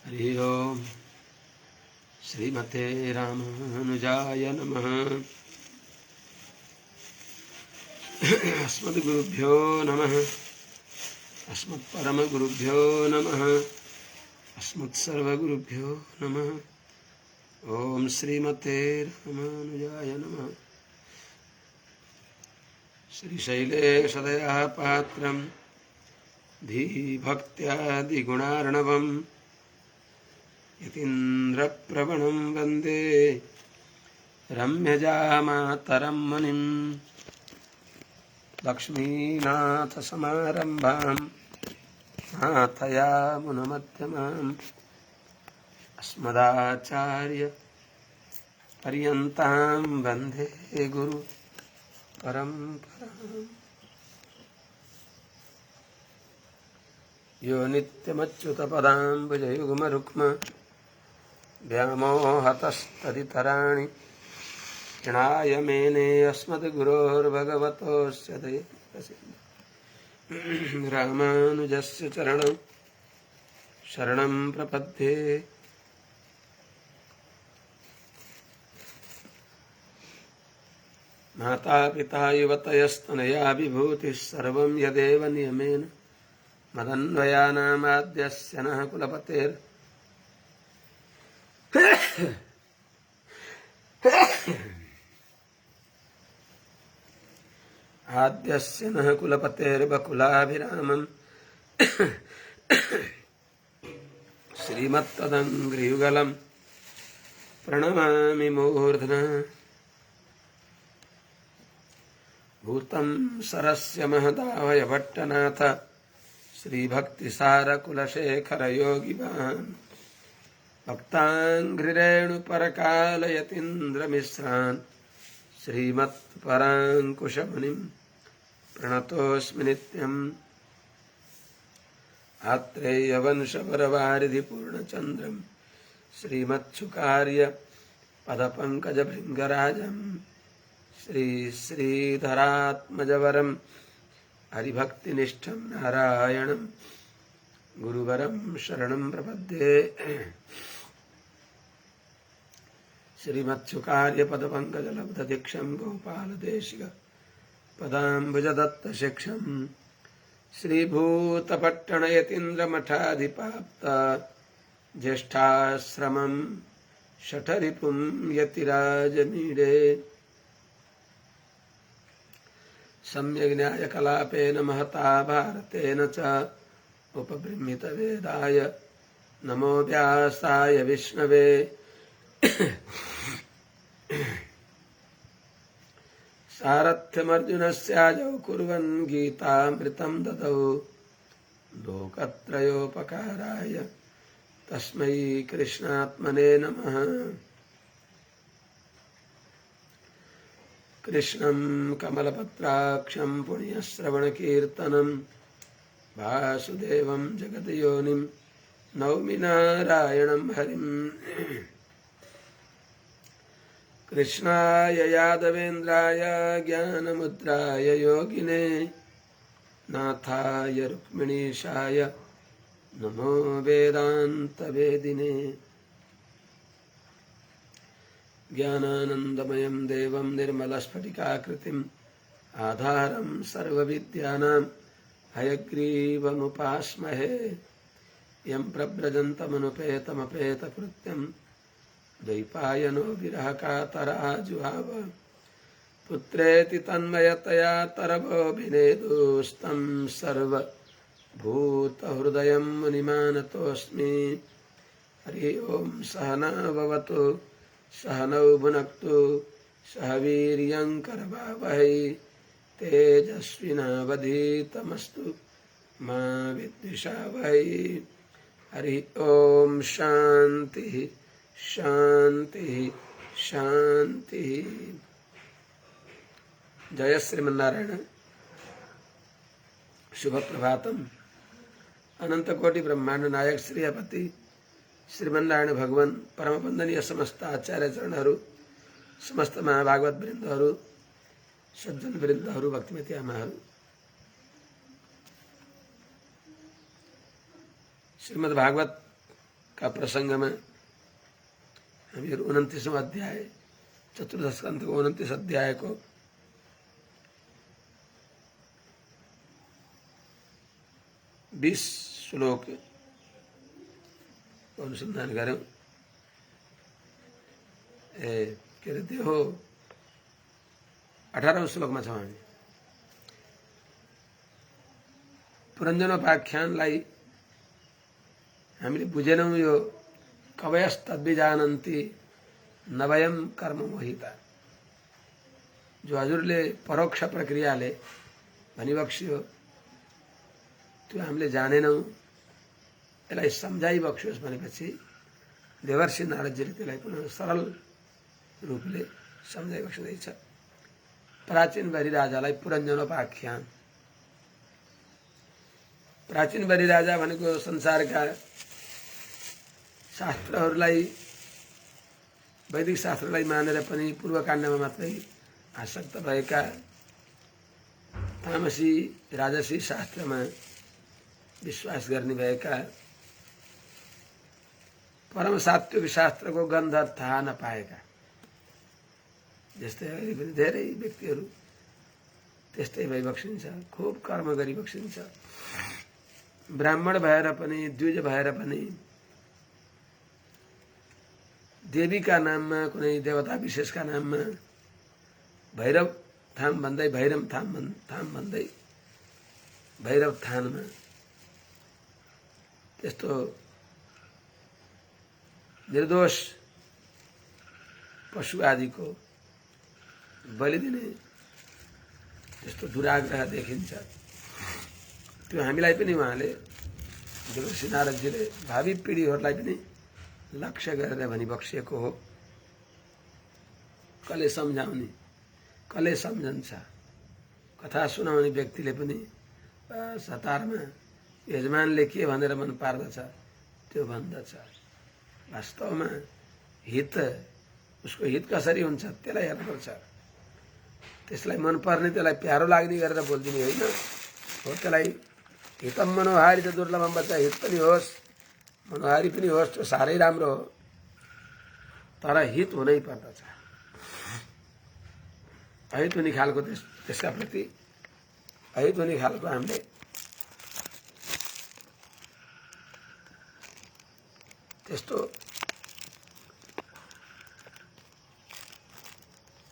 हरि ओम श्रीमते रामानुजाय नमः। अस्मद्गुरुभ्यो नमः। अस्मत्परमगुरुभ्यो नमः। अस्मत्सर्वगुरुभ्यो नमः। ओम श्रीमते रामानुजाय नमः। श्रीशैलेशदया पात्रं धीभक्त्यादिगुणार्णवम् यतीन्द्रप्रवणं वन्दे रम्यजामातरं मुनिम्। लक्ष्मीनाथसमारम्भां नाथयामुनमध्यमाम् अस्मदाचार्यपर्यन्तां वन्दे गुरुपरम्पराम्। यो नित्यमच्युतपदाम्बुजयुग्मरुक्म व्यामोहतस्तदितराणि तृणाय मेने अस्मद्गुरोर्भगवतोऽस्य दयैकसिन्धुः रामानुजस्य चरणं शरणं प्रपद्ये। मातापिता युवतयस्तनया विभूतिः सर्वं यदेव नियमेन मदन्वयानामाद्यस्य नः कुलपतेर् आद्यस्य नः कुलपतेर्बकुलाभिरामम् श्रीमत्तदङ्घ्रियुगलं प्रणमामि मूर्ध्ना। भूतं सरस्य महदावय भट्टनाथ श्रीभक्तिसारकुलशेखरयोगिवान् भक्ताङ्घ्रिरेणुपरकालयतीन्द्रमिश्रान् श्रीमत्पराङ्कुशमुनिं प्रणतोऽस्मि नित्यम्। आत्रेयवंशवरवारिधिपूर्णचन्द्रं श्रीमत्सुकार्य पदपङ्कजभृङ्गराजं श्रीधरात्मजवरं हरिभक्तिनिष्ठं नारायणं गुरुवरं शरणं प्रपद्ये। श्रीमत्सुकार्यपदपङ्कजलब्धदीक्षं गोपालदेशिकपदाम्बुजदत्तशिक्षं श्रीभूतपट्टणयतीन्द्रमठाधिपाप्त ज्येष्ठाश्रमं शठरिपुं यतिराजमीडे। सम्यग् न्यायकलापेन महता भारतेन च उपबृंहितवेदाय नमो व्यासाय विष्णवे। सारथ्यमर्जुनस्याजौ कुर्वन् गीतामृतं ददौ लोकत्रयोपकाराय तस्मै कृष्णात्मने नमः। कृष्णं कमलपत्राक्षं पुण्यश्रवणकीर्तनं वासुदेवं जगद्योनिं नौमि नारायणं हरिम्। कृष्णाय यादवेन्द्राय ज्ञानमुद्राय योगिने नाथाय रुक्मिणीशाय नमो वेदान्तवेदिने। ज्ञानानन्दमयं देवं निर्मलस्फटिकाकृतिम् आधारं सर्वविद्यानां हयग्रीवमुपास्महे। यं प्रव्रजन्तमनुपेतमपेतकृत्यं द्वैपायनो विरहकातराजुहाव पुत्रेति तन्मयतया तरवोऽभिनेदुस्तं सर्वभूतहृदयं मुनिमानतोऽस्मि। हरि ओं सहना भवतु सहनौ भुनक्तु सह वीर्यं करवावहै तेजस्विनावधीतमस्तु मा विद्विषावहै। हरि ओं शांति शांति शांति। जय श्रीमन्नारायण। शुभ प्रभातम। अनंत कोटि ब्रह्मांड नायक श्रीपति श्रीमन्नारायण भगवान परम वंदनीय समस्त आचार्य चरणहरू समस्त महाभागवत वृन्दहरू सज्जन वृद्धहरू भक्तिमती आमाहरू, श्रीमद् भागवत का प्रसङ्गमा हामीहरू 29औं अध्याय चतुर्दश स्कन्धको 29 अध्यायको 20 श्लोक अनुसन्धान गऱ्यौं। के अरे त्यो हो 18औं श्लोकमा छौँ हामी। पुरञ्जनोपाख्यानलाई हामीले बुझेनौं। यो कवयस्तद्विजानन्ति नवयम कर्म मोहिता, जो हजुरले परोक्ष प्रक्रियाले भनिबक्सियो त्यो हामीले जानेनौं, यसलाई सम्झाइबक्सियोस् भनेपछि देवर्षि नारदजीले त्यसलाई पुनः सरल रूपले सम्झाइबक्सिँदैछ। प्राचीन बलिराजालाई पुरञ्जनोपाख्यान। प्राचीन बलिराजा भनेको संसारका शास्त्रहरूलाई, वैदिक शास्त्रलाई मानेर पनि पूर्वकाण्डमा मात्रै आसक्त भएका, तामसी राजसी शास्त्रमा विश्वास गर्ने भएका, परम सात्विक शास्त्रको गन्ध थाहा नपाएका, जस्तै अहिले पनि धेरै व्यक्तिहरू त्यस्तै भइबक्सिन्छ। खुब कर्म गरिबक्सिन्छ। ब्राह्मण भएर पनि, द्विज भएर पनि, देवीका नाममा, कुनै देवता विशेषका नाममा भैरव थाम भन्दै, भैरम थाम भन्दै भैरव थानमा त्यस्तो निर्दोष पशु आदिको बलि दिने त्यस्तो दुराग्रह देखिन्छ। त्यो हामीलाई पनि उहाँले देवर्षि नारदजीले भावी पिँढीहरूलाई पनि लक्ष्य गरेर भनिबक्सिएको हो। कसले सम्झाउने, कसले सम्झन्छ, कथा सुनाउने व्यक्तिले पनि सतारमा यजमानले के भनेर मन पार्दछ त्यो भन्दछ। वास्तवमा हित, उसको हित कसरी हुन्छ त्यसलाई हेर्नुपर्छ। त्यसलाई मनपर्ने, त्यसलाई प्यारो लाग्ने गरेर बोलिदिने होइन हो। त्यसलाई हितम मनोहारी त दुर्लभम बच्चा, हित पनि होस् मनोहारी पनि होस्, त्यो साह्रै राम्रो हो, तर हित हुनै पर्दछ। अहित हुने खालको त्यसका प्रति अहित हुने खालको हामीले त्यस्तो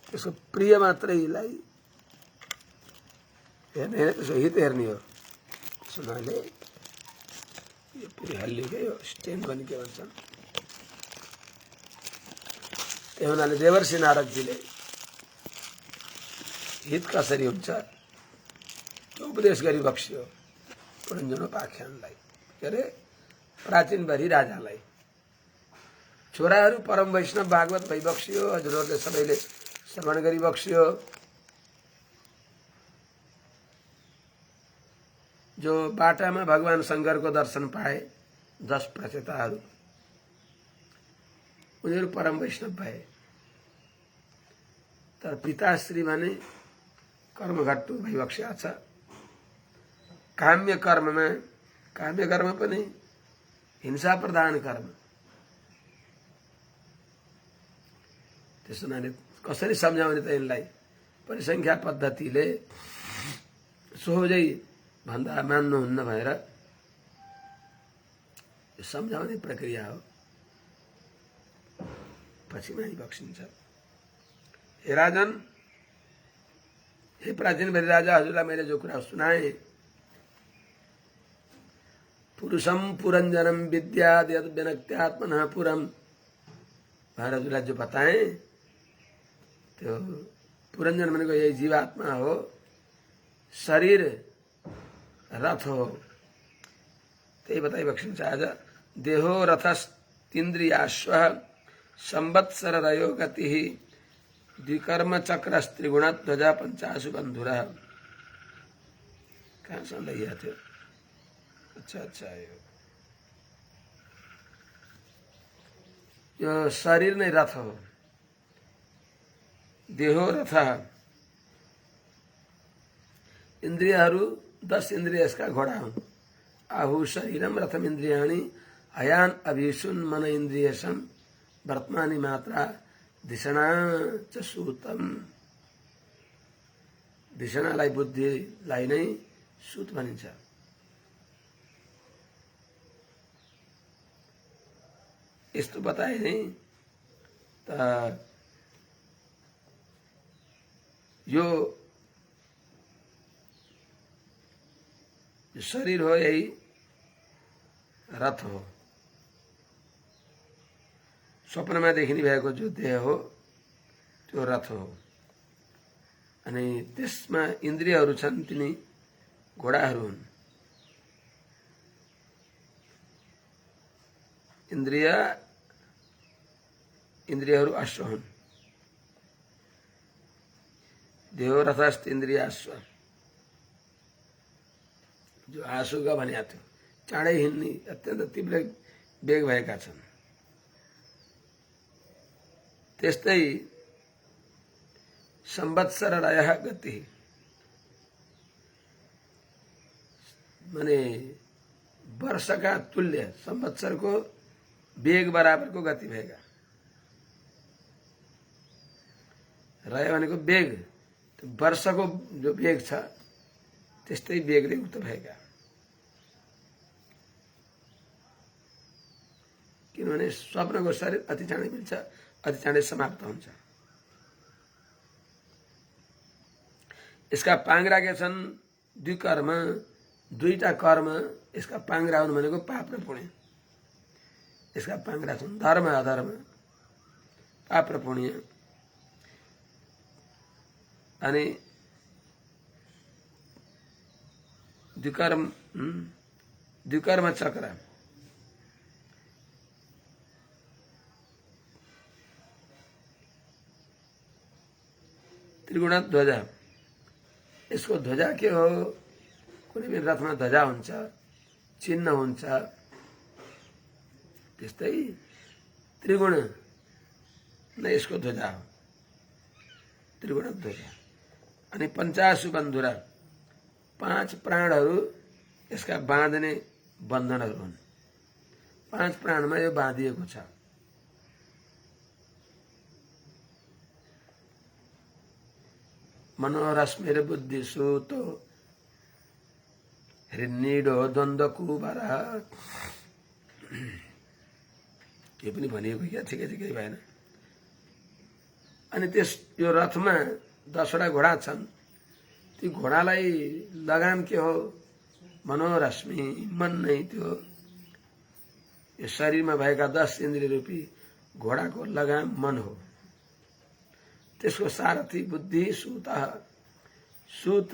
त्यसको प्रिय मात्रैलाई हेर्ने होइन, त्यसको हित हेर्ने हो। सुनाले यो पुरै हल्लियो, यो स्ट्यान्ड पनि के भन्छन्। त्यही हुनाले देवर्षि नारदजीले हित कसरी हुन्छ त्यो उपदेश गरिबक्सियो पुरञ्जनोपाख्यानलाई। के अरे प्राचीन बलिराजालाई। छोराहरू परम वैष्णव भागवत भइबक्सियो, हजुरहरूले सबैले श्रवण गरिबक्सियो। जो बाटामा भगवान शङ्करको दर्शन पाए 10 प्रचेताहरू, उनीहरू परम वैष्णव भए। तर पिताश्री भने कर्मघट्टु भइबक्सिया छ। काम्य कर्म पनि हिंसा प्रधान कर्म। त्यसो हुनाले कसरी सम्झाउने त यिनलाई? परिसङ्ख्या पद्धतिले सोझै भन्दा मान्नुहुन्न भएर यो सम्झाउने प्रक्रिया हो। पछि मानि बक्सिन्छ। हे राजन, हे प्राचीन बलिराजा, हजुरलाई मैले जो कुरा सुनाए, पुरुषम पुरञ्जनम विद्याद यद विनक्त्यात्मनः पुरम भनेर हजुरलाई जो बताए, त्यो पुरञ्जन भनेको यही जीवात्मा हो। शरीर रथ हो, त्यही बताइबक्सिन्छ आज। देहो रथस्तिन्द्रियाश्व संवत्सर रयो गति द्विकर्म चक्रस्त्रिगुणध्वजा पंचाशु बन्धुरा। कहाँसम्म लैया थियो? अच्छा यो शरीर नै रथ हो। देहो रथ, इन्द्रियहरू 10 इन्द्रिय यसका घोडा हुन्। आहु शरीरम रथम इन्द्रियाणि अयान अभिषुन मन इन्द्रियसम वर्तमानी मात्रा धिषणा च सूतम। धिषणालाई बुद्धिलाई नै सूत भनिन्छ। यस्तो बताए नै त यो शरीर हो यही रथ हो। स्वप्नमा देखिने भएको जो देह हो त्यो रथ हो। अनि त्यसमा इन्द्रियहरू छन् तिनी घोडाहरू हुन्। इन्द्रियहरू अश्व हुन्। देहो रथस्थ इन्द्रिय अश्व, जो आँसुका भनेको थियो, चाँडै हिँड्ने अत्यन्त तीव्र वेग भएका छन्। त्यस्तै संवत्सर रयः गति, माने वर्षका तुल्य संवत्सरको वेग बराबरको गति भएका। रय भनेको वेग, वर्षको जो वेग छ त्यस्तै वेगले उक्त भएका। किनभने स्वप्नको शरीर अति चाँडै मिल्छ, अति चाँडै समाप्त हुन्छ। यसका पाङ्ग्रा के छन्? द्विकर्म, दुईटा कर्म यसका पाङ्ग्रा हुन् भनेको पाप र पुण्य। यसका पाङ्ग्रा छन् धर्म अधर्म, पाप र पुण्य। अनि द्विकर्म चक्र, त्रिगुण ध्वजा। यसको ध्वजा के हो? कुनै पनि रथमा ध्वजा हुन्छ, चिन्ह हुन्छ। त्यस्तै त्रिगुण नै यसको ध्वजा हो, त्रिगुण ध्वजा। अनि पञ्चाशु बन्धुरा, 5 प्राणहरू यसका बाँध्ने बन्धनहरू हुन्। 5 प्राणमा यो बाँधिएको छ। मनोरश्मिर बुद्धि सूतो हृन्नीडो द्वन्द्व कुबरा। के पनि भनिएको क्या, ठिकै ठिकै भएन। अनि त्यस यो रथमा 10वटा घोडा छन्। ती घोडालाई लगाम के हो? मनोरश्मि, मन नै त्यो यो शरीरमा भएका 10 इन्द्रिय रूपी घोडाको लगाम मन हो। त्यसको सारथी बुद्धि सूत, सूत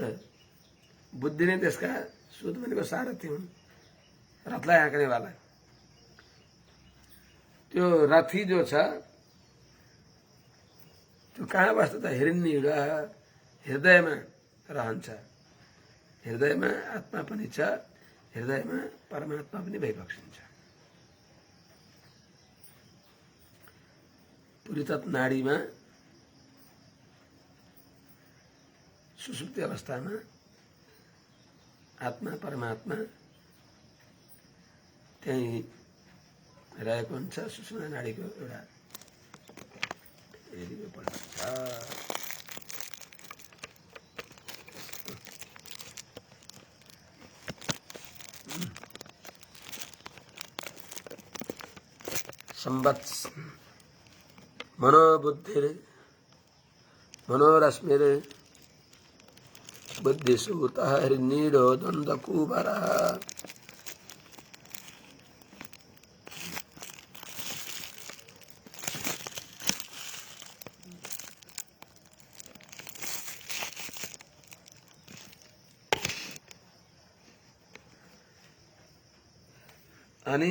बुद्धि नै त्यसका, सूत भनेको सारथी हुन्, रथलाई हाँक्नेवाला। त्यो रथी जो छ त्यो कहाँ बस्छ त? हिरण्य हृदयमा रहन्छ। हृदयमा आत्मा पनि छ, हृदयमा परमात्मा पनि भइबक्सिन्छ। पुरितत नाडीमा सुसुप्ति अवस्थामा आत्मा परमात्मा त्यही रहेको हुन्छ। सुषुम्ना नाडीको एउटा संवत्स मनोबुद्धिर मनोरश्मिर बुद्धिसूत हृन्नीडो द्वन्द्व कुबरा। अनि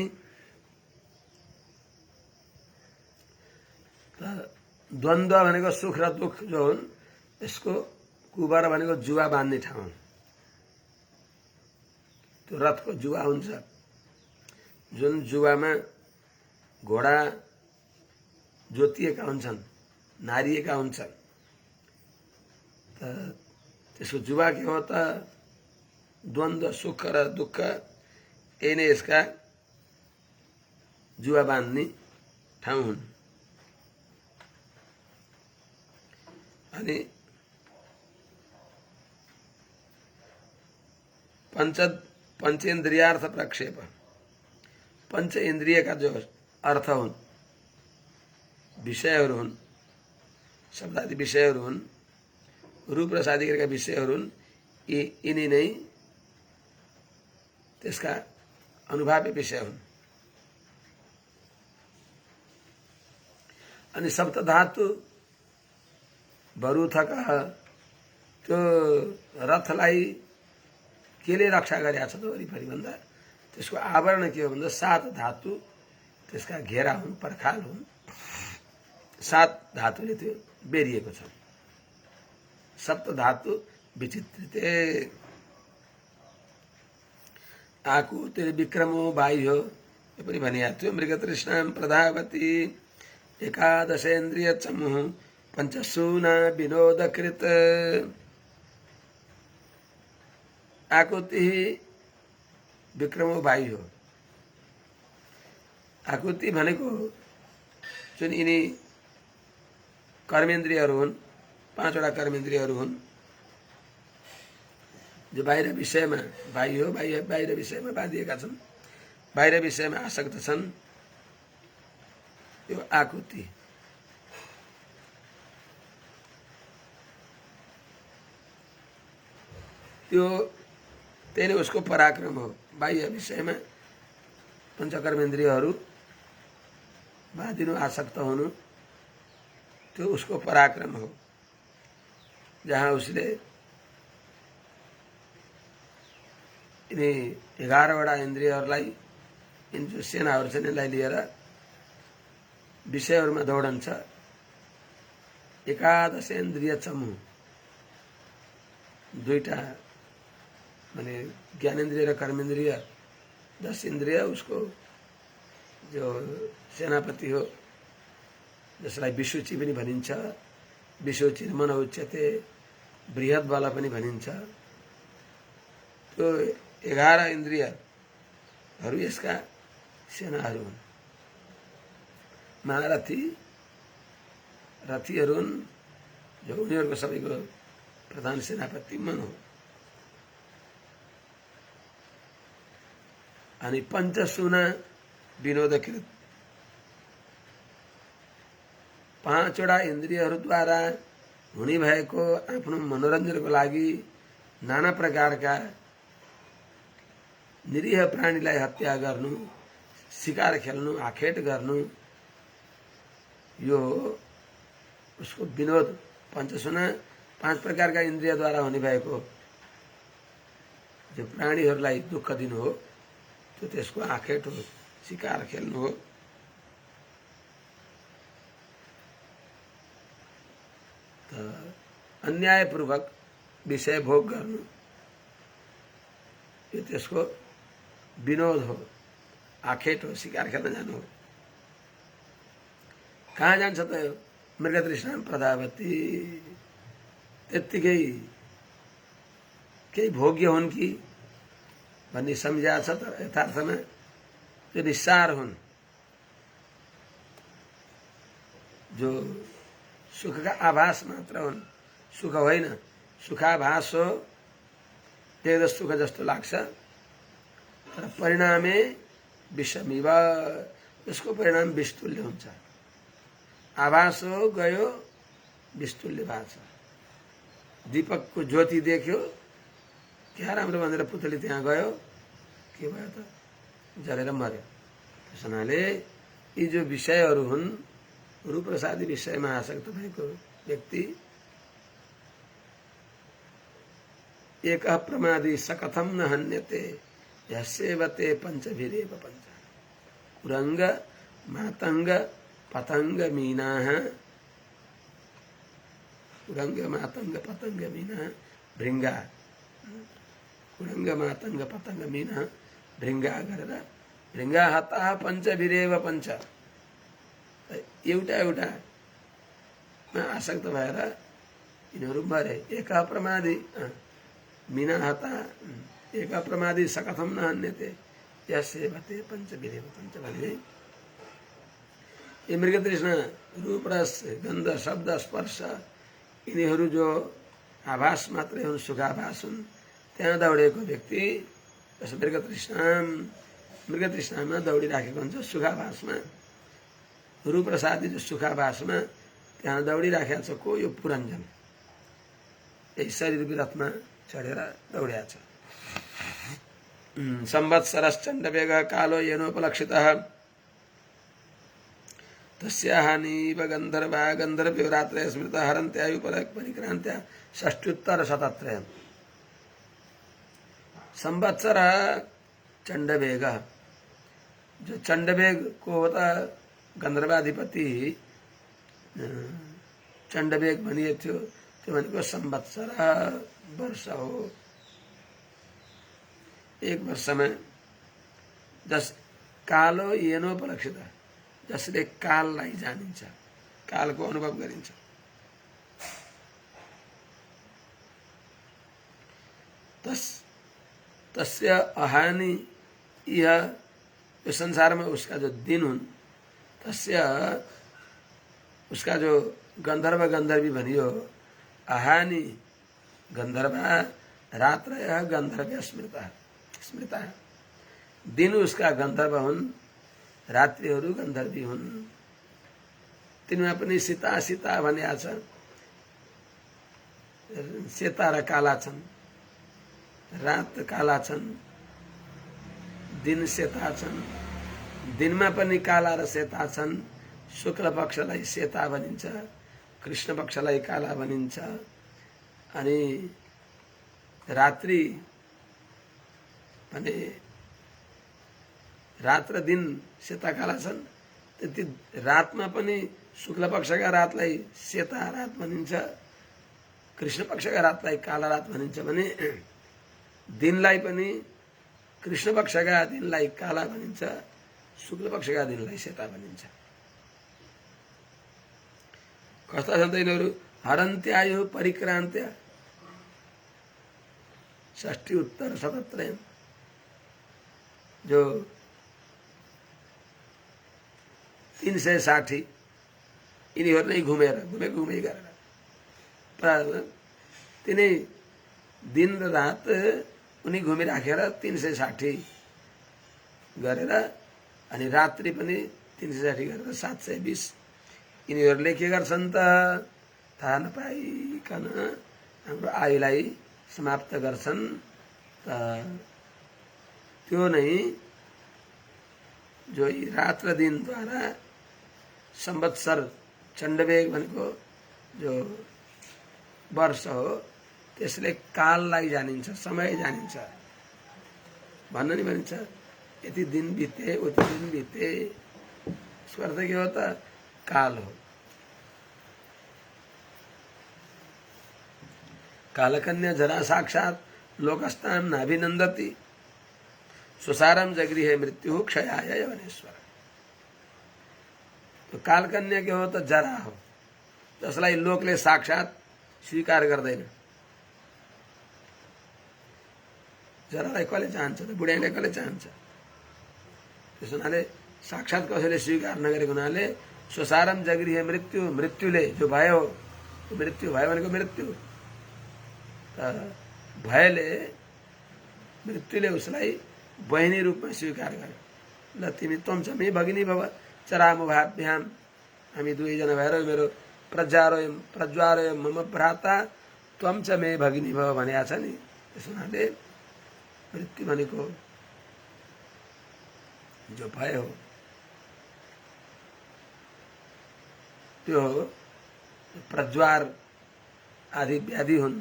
द्वन्द्व भनेको सुख र दुख जो हुन्, यसको कुबर भनेको जुवा बाँध्ने ठाउँ। त्यो रथको जुवा हुन्छ, जुन जुवामा घोडा जोतिएका हुन्छन्, नारिएका हुन्छन्। त्यसको जुवा के हो त द्वन्द्व सुख र दुःख यही नै यसका जुवा बाँध्ने ठाउँ हुन्। अनि पंचेन्द्रियार्थ प्रक्षेप, पंच इंद्रिय का जो अर्थ हुन्, विषयहरू हुन्, शब्दादि विषयहरू हुन्, रूप रसादिका विषयहरू हुन्, यिनी नै त्यसका अनुभाव्य विषय हुन्। अनि सप्तधातु बरुथका त्यो रथलाई केले रक्षा गरेका छ त वरिपरि भन्दा त्यसको आवरण के हो भन्दा 7 धातु त्यसका घेरा हुन्, पर्खाल हुन्। 7 धातुले त्यो बेरिएको छ। सप्त धातु विचित्रिते आकुतिर विक्रमो बाह्यो यो पनि भनिएको थियो। मृगतृष्णां प्रधावती एकादशेन्द्रिय चमुः पंचसूना विनोदकृत। आकुति विक्रमो बाह्यो, आकुति भनेको जुन यिनी कर्मेन्द्रियहरू हुन्, 5 वटा कर्मेन्द्रियहरू हुन् जो बाहिर विषयमा बाह्य हो, बाहिर विषयमा बाँधिएका छन्, बाहिर विषयमा आसक्त छन्, यो आकुति। त्यो त्यही नै उसको पराक्रम हो। बाह्य विषयमा पंचकर्मेन्द्रियहरू बाँधिनु, आसक्त हुनु, त्यो उसको पराक्रम हो। जहाँ उसले यिनी 11 वटा इन्द्रियहरूलाई, यिन जो सेनाहरू छन् यसलाई लिएर विषयहरूमा दौडन्छ। एकादशेन्द्रिय चमु, 2टा माने ज्ञानेन्द्रिय र कर्मेन्द्रिय, 10 इन्द्रिय उसको जो सेनापति हो, जसलाई विशुचि पनि भनिन्छ, विशुचिर्मन उच्यते, बृहत बल पनि भनिन्छ। त्यो 11 इन्द्रियहरू यसका सेनाहरू हुन्। महारथी रथीहरू हुन् जो उनीहरूको सबैको प्रधान सेनापति मन हो। अनि पंचसूना विनोदकृत, 5 वटा इन्द्रियहरूद्वारा हुने भएको आफ्नो मनोरञ्जनको लागि नाना प्रकारका निरीह प्राणीलाई हत्या गर्नु, शिकार खेल्नु, आखेट गर्नु, यो उसको विनोद। पंचसूना 5 प्रकारका इन्द्रियद्वारा हुने भएको जो प्राणीहरूलाई दुःख दिनु हो, त्यो त्यसको आखेट हो, शिकार खेल्नु हो। त अन्यायपूर्वक विषय भोग गर्नु, यो त्यसको विनोद हो, आखेट हो, शिकार खेल्न जानु हो। कहाँ जान्छ त यो मृगतृष्णां प्रधावती? त्यत्तिकै केही भोग्य हुन् कि भन्ने सम्झिएको छ, तर यथार्थमा त्यो निस्सार हुन्। जो सुखका आभास मात्र हुन्, सुख होइन, सुखाभास हो। देख्दा सुख जस्तो लाग्छ, तर परिणामे विषमिव, यसको परिणाम विषतुल्य हुन्छ। आभास हो, गयो, विषतुल्य भएको छ। दीपकको ज्योति देख्यो, क्या राम्रो भनेर पुतली त्यहाँ गयो, के भयो त? जलेर मर्यो। त्यस हुनाले यी जो विषयहरू हुन्, रूप रसादि विषयमा आसक्त भएको व्यक्ति एक प्रमादी सकथम न हन्यते यस्येवते पंचभिरेव पंच। कुरंग मातंग पतंग मीनाः, कुरंग मातंग पतंग मीनाः भृंगा, कुरंग मातंग पतंग मीनाः भृंगा गरेर भृंगा हताः पंचभिरेव पंच। एउटा एउटामा आसक्त भएर यिनीहरू मरे। एक प्रमादी मीना हता एक प्रमादी सकथम न हन्यते यसेवते पंचविधि पंचविधि। ये मृग तृष्णा रूप रस गंध शब्द स्पर्श यिनीहरू जो आभास मात्रै हुन्, सुखाभास हुन्, त्यहाँ दौडेको व्यक्ति जस मृग तृष्णामा दौडिराखेको हुन्छ, सुखाभासमा रूप रसादि जो सुखाभासमा त्यहाँ दौडिराखेको छ को? यो पुरञ्जन यही शरीर विरथमा चढेर दौड्या छ। संवत्सरश्चण्डवेग कालो येनोपलक्षितः तस्याहानीव गन्धर्वा गन्धर्व्यो रात्रय स्मृतः हरन्त्यायु परिक्रान्त्या षष्ट्युत्तर शतत्रयम्। संवत्सर चंडवेग, जो चंडवेग को होता गंधर्वाधिपति चंडवेग भनिए थियो, त्यो भनेको संवत्सर वर्ष हो। एक वर्षमा जस कालो येनोपलक्षित, जसले काललाई जानिन्छ, कालको अनुभव गरिन्छ। तस्य अहानि यह यो संसार में उसका जो दिन हुन्, तस्य उसका जो गंधर्व गंधर्वी भनियो अहानि गंधर्वा रात्रय गंधर्व्य स्मृता। दिन उसका गंधर्व हुन्, रात्रिहरू गंधर्वी हुन्। तिनमा पनि सीता सीता भनिया छ। सेता र काला छन्, रात काला छन्, दिन सेता छन्। दिनमा पनि काला र सेता छन्। शुक्ल पक्षलाई सेता भनिन्छ, कृष्ण पक्षलाई काला भनिन्छ। अनि रात्रि भने रात र दिन सेता काला छन्। त्यति रातमा पनि शुक्ल पक्षका रातलाई सेता रात भनिन्छ, कृष्ण पक्षका रातलाई काला रात भनिन्छ भने दिनलाई पनि कृष्ण पक्षका दिनलाई काला भनिन्छ, शुक्ल पक्षका दिनलाई सेता भनिन्छ। कस्ता छन् त यिनीहरू? हरन्त्यायु परिक्रान्त्य षष्ठी उत्तर शतत्रय, जो 360 यिनीहरू नै घुमेर घुमे गरेर तिनै दिन र रात उनी घुमिराखेर 360 गरेर, अनि रात्रि पनि 360 गरेर 720 यिनीहरूले के गर्छन् त? थाहा नपाइकन हाम्रो आयुलाई समाप्त गर्छन्। त त्यो नै जो रात र दिनद्वारा संवत्सर चण्डवेग भनेको जो वर्ष हो, त्यसले काललाई जानिन्छ, समय जानिन्छ। भन्न नि भनिन्छ यति दिन बिते उति दिन बिते, यसको अर्थ के हो त? काल हो। कालकन्या जरा साक्षात लोकस्तान नाभिनंदती सुसारम जगृहे मृत्यु क्षयाय यवनेश्वर। तो कालकन्या के हो त? जरा हो, जसलाई लोकले साक्षात स्वीकार गर्दैन। जरालाई कसले चाहन्छ त? बुढाइले कसले चाहन्छ? त्यस हुनाले साक्षात कसैले स्वीकार नगरेको हुनाले सुसारम जगृहे मृत्यु, मृत्युले जो भयो, मृत्यु भयो भनेको मृत्यु भयले मृत्युले उसलाई बहिनी रूपमा स्वीकार गर्यो। ल तिमी त्वं च मे भगिनी भव चरामुभाभ्याम, हामी दुईजना भएर मेरो प्रज्वारोय मम भ्राता त्वं च मे भगिनी भव भनेको छ नि। त्यस हुनाले मृत्यु भनेको जो भय हो त्यो प्रज्वार आदि व्याधि हुन्।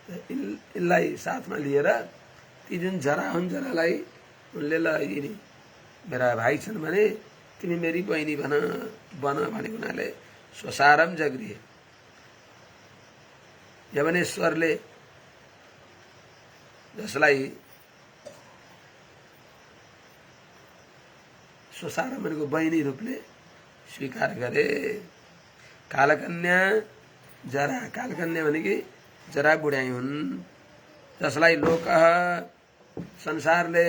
यसलाई साथमा लिएर ती जुन जरा हुन्, जरालाई उनले ल यिनी मेरा भाइ छन् भने तिमी मेरी बहिनी बन भनेको हुनाले स्वसारम जगृहे। यवनेश्वरले जसलाई स्वसारम भनेको बहिनी रूपले स्वीकार गरे, कालकन्या जरा, कालकन्या भनेकी जरा बुढ्याई हुन्, जसलाई लोक संसारले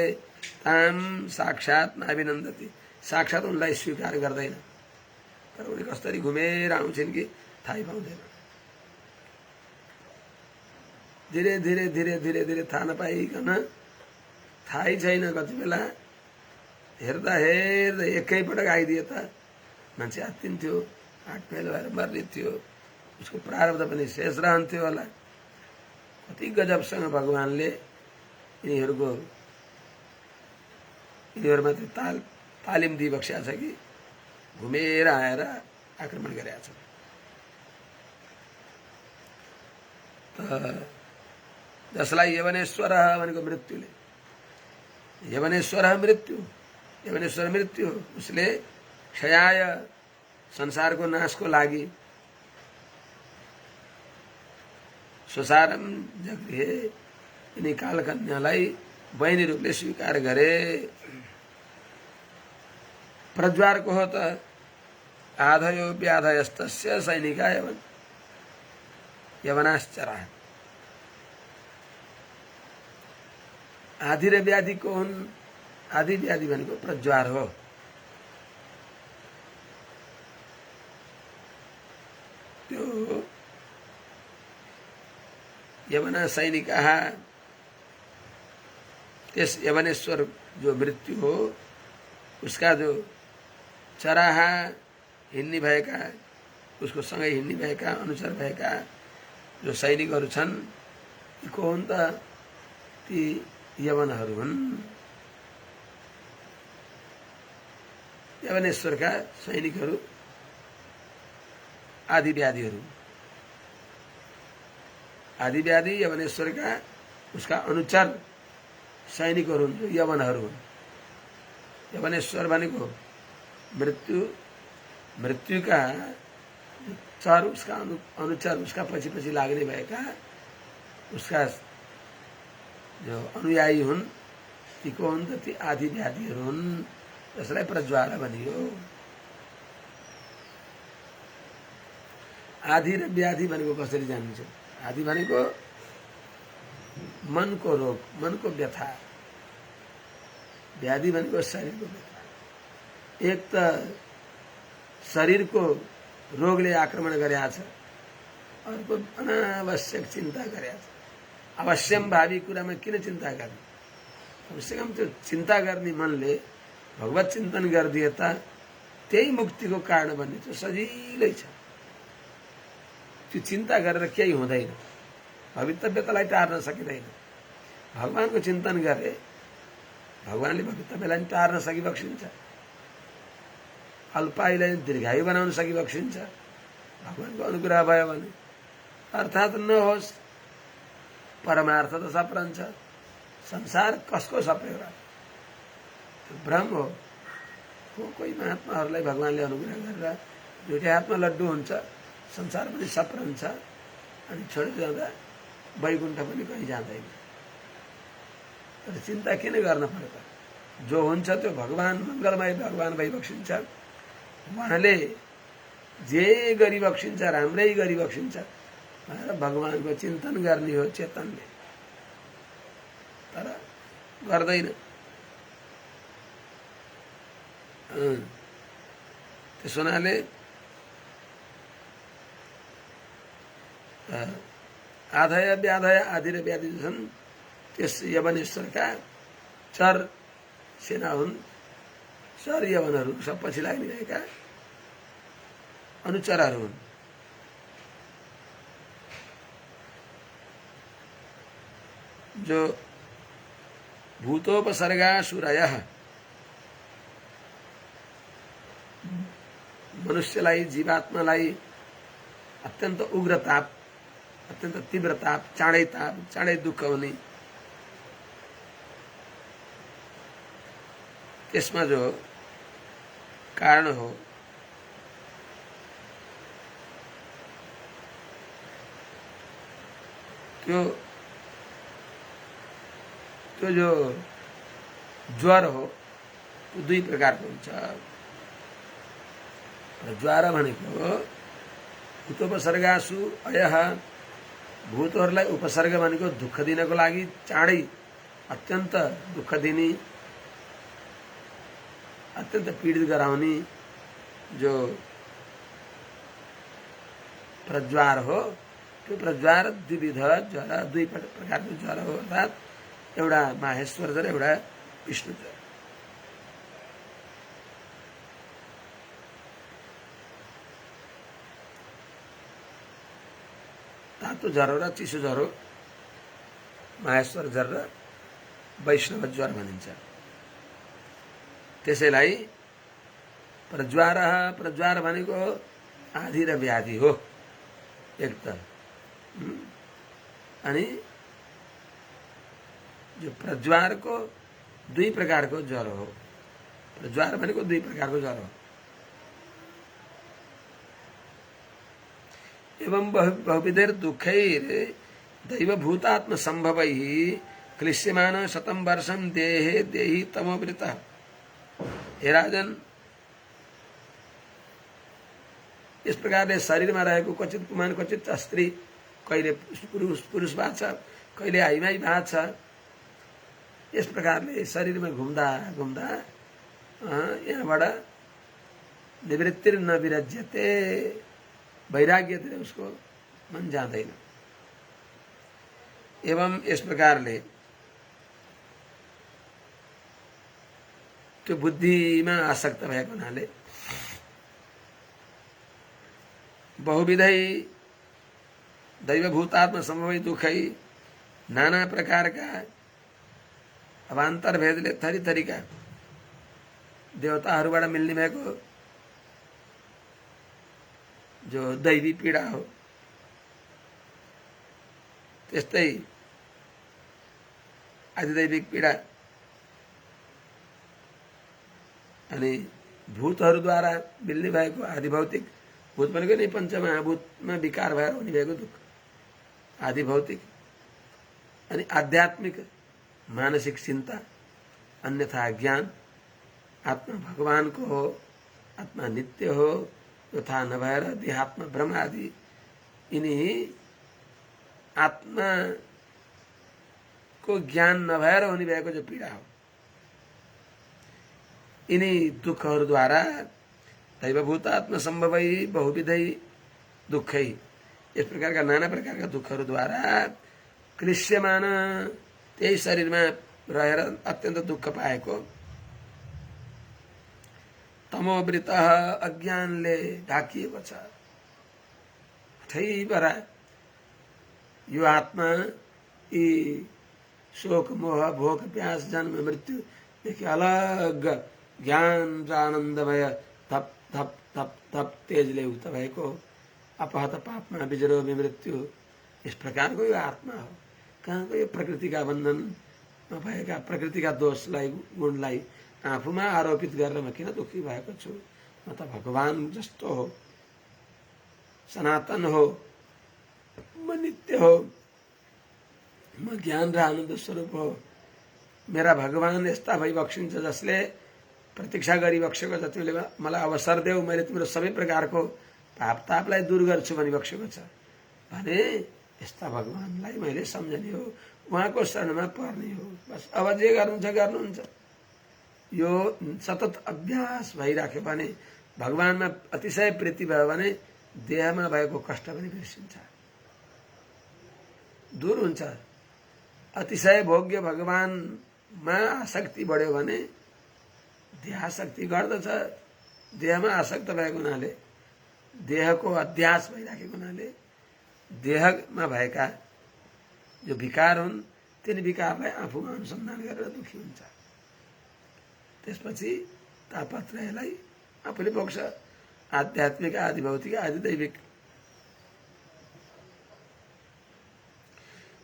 ताम साक्षात नाभिनन्दती, साक्षात उनलाई स्वीकार गर्दैन, तर उनी कसरी घुमेर आउँछन् कि थाहै पाउँदैन। धीरे धीरे धीरे धीरे धीरे थाहा नपाइकन, थाहै छैन, कति बेला हेर्दा हेर्दा एकैपटक आइदिए त मान्छे आत्तिन्थ्यो, हाट फेल भएर मर्ने थियो, उसको प्रारब्ध पनि शेष रहन्थ्यो होला। कति गजबसँग भगवानले यिनीहरूमा त्यो तालिम दिइबक्स्या छ कि घुमेर आएर आक्रमण गरेका छ। जसलाई यवनेश्वर भनेको मृत्युले, यवनेश्वर मृत्यु, यवनेश्वर मृत्यु, उसले क्षयाय संसारको नाशको लागि स्वसारम जगृहे, यिनी कालकन्यालाई बहिनी रूपले स्वीकार गरे। प्रज्वार को हो त आधयो व्याधयस्तस्य सैनिका यवन, यवनाश्चरा। आधि र व्याधि को हुन्? आधि व्याधि भनेको प्रज्वार हो। त्यो यवना सैनिका, त्यस यवनेश्वर जो मृत्यु हो, उसका जो चराहा हिँड्ने भएका, उसको सँगै हिँड्ने भएका, अनुसार भएका जो सैनिकहरू छन्, ती को हुन् त? ती यवनहरू हुन्। यवनेश्वरका सैनिकहरू आदि व्याधिहरू, आदि व्याधि यवनेश्वरका उसका अनुचर सैनिकहरू हुन्, यवनहरू हुन्। यवनेश्वर भनेको मृत्यु, मृत्युका चर, उसका अनुचर, उसका पछि पछि लाग्ने भएका उसका जो अनुयायी हुन्, ती को हुन् त? ती आदि व्याधिहरू हुन्, जसलाई प्रज्वार भनियो। आदि र व्याधि भनेको कसरी जानिन्छ? आदि भनेको मनको रोग, मनको व्यथा। व्याधि भनेको शरीरको व्यथा। एक त शरीरको रोगले आक्रमण गरेका छ, अर्को अनावश्यक चिन्ता गरेका छ। अवश्यम भावी कुरामा किन चिन्ता गर्ने? कमसेकम त्यो चिन्ता गर्ने मनले भगवत चिन्तन गरिदिए त त्यही मुक्तिको कारण बन्ने, त्यो सजिलै छ। त्यो चिन्ता गरेर केही हुँदैन, भवितव्यतालाई टार्न सकिँदैन। भगवानको चिन्तन गरे भगवानले भवितव्यलाई टार्न सकिबक्सिन्छ, अल्पायुलाई दीर्घायु बनाउन सकिबक्सिन्छ, भगवानको अनुग्रह भयो भने। अर्थात् नहोस्, परमार्थ त सप्रन्छ। संसार कसको सप्रियो र? त्यो भ्रम हो। कोही महात्माहरूलाई भगवानले अनुग्रह गरेर दुईटै हातमा लड्डु हुन्छ, संसार पनि सप्रन्छ, अनि छोडेर जाँदा वैकुण्ठ पनि कहीँ जाँदैन। तर चिन्ता किन गर्न पर्यो त? जो हुन्छ त्यो भगवान मङ्गलमय भगवान भइबक्सिन्छ। उहाँले जे गरिबक्सिन्छ राम्रै गरिबक्सिन्छ भनेर भगवानको चिन्तन गर्ने हो चेतनले, तर गर्दैन। त्यसो हुनाले आधय व्याधय, आदि र व्याधि छन्, त्यस यवनेश्वरका चर सेना हुन्, चर यवनहरू, सब पछि लाग्ने भएका अनुचरहरू हुन्। जो भूतोपसर्गासुरयः, मनुष्यलाई, जीवात्मालाई अत्यन्त उग्र ताप, अत्यन्त तीव्र ताप, चाँडै दुःख हुने, त्यसमा जो कारण हो त्यो जो ज्वर हो त्यो दुई प्रकारको हुन्छ। ज्वर भनेको भूतोपसर्गासु अयः भूतहरूलाई उपसर्ग भनेको दुःख दिनको लागि चाँडै अत्यन्त दुःख दिने अत्यन्त पीडित गराउने जो प्रज्वार हो त्यो प्रज्वार द्विविध ज्वर दुई प्रकारको ज्वर हो अर्थात् एउटा माहेश्वर ज्वर एउटा विष्णु ज्वर तातो ज्वरो र चिसो ज्वरो माहेश्वर ज्वर र वैष्णव ज्वर भनिन्छ त्यसैलाई प्रज्वार भनेको आधी र व्याधि हो एक त अनि जो प्रज्वारको दुई प्रकारको ज्वर हो प्रज्वार भनेको दुई प्रकारको ज्वर हो एवं बहुविधैर दुःखैर दैवभूतात्म सम्भवैः क्लिश्यमान शतं वर्षं देहे देहि तमोवृतः। हे राजन, इस प्रकारले शरीरमा रहेको क्वचित कुमान क्वचित स्त्री कहिले पुरुष भएको छ कहिले आइमाई भएको छ यस प्रकारले शरीरमा घुम्दा घुम्दा यहाँबाट निवृत्तिर नविरज्यते वैराग्यतिर उसको मन जाँदैन एवं यस प्रकारले त्यो बुद्धिमा आसक्त भएको हुनाले बहुविधै दैवभूतात्म सम्भवै दुःखै नाना प्रकारका अवान्तर भेदले थरी थरीका देवताहरूबाट मिल्ने भएको जो दैवी पीडा हो त्यस्तै आधिदैविक पीडा अनि भूतहरूद्वारा मिल्ने भएको आधिभौतिक भूत भनेको नै पञ्चमहाभूतमा विकार भएर हुने भएको दुःख आधिभौतिक अनि आध्यात्मिक मानसिक चिन्ता अन्यथा ज्ञान आत्मा भगवानको हो आत्मा नित्य हो यो थाहा नभएर देहात्मा भ्रम आदि यिनी आत्मा को ज्ञान नभएर हुने भएको जो पीडा हो यिनी दुःखहरूद्वारा दैवभूतात्म सम्भवै बहुविधै दुःखै यस प्रकारका नाना प्रकारका दुःखहरूद्वारा क्लिश्यमान त्यही शरीरमा रहेर अत्यन्त दुःख पाएको तमोवृत अज्ञानले ढाकिएको छ ठैभरा यो आत्मा यी शोक मोह भोग प्यास जन्म मृत्युदेखि अलग ज्ञान र आनन्दमय थप थप थप थप तेजले उक्त भएको अपहत पापमा बिजरो मृत्यु इस प्रकारको यो आत्मा हो कहाँको यो प्रकृतिका बन्धनमा भएका प्रकृतिका दोषलाई गुणलाई आफूमा आरोपित गरेर म किन दुःखी भएको छु म त भगवान जस्तो हो सनातन हो म नित्य हो म ज्ञान र आनन्द स्वरूप हो मेरा भगवान यस्ता भइबक्सिन्छ जसले प्रतीक्षा गरिबक्सेको छ तिमीले मलाई अवसर देऊ मैले तिम्रो सबै प्रकारको पाप तापलाई दूर गर्छु भनिबक्सेको छ भने यस्ता भगवानलाई मैले सम्झने हो उहाँको शरणमा पर्ने हो बस अब जे गर्नुहुन्छ गर्नुहुन्छ यो सतत अभ्यास भइराख्यो भने भगवानमा अतिशय प्रीति भयो भने देहमा भएको कष्ट पनि बिर्सिन्छ दूर हुन्छ अतिशय भोग्य भगवानमा आसक्ति बढ्यो भने देहासक्ति गर्दछ देहमा आसक्त भएको हुनाले देहको अध्यास भइराखेको हुनाले देहमा भएका जो विकार हुन् तिनी विकारलाई आफूमा अनुसन्धान गरेर दुखी हुन्छ त्यसपछि तापत्रयलाई आफूले भोग्छ आध्यात्मिक आदि भौतिक आदि दैविक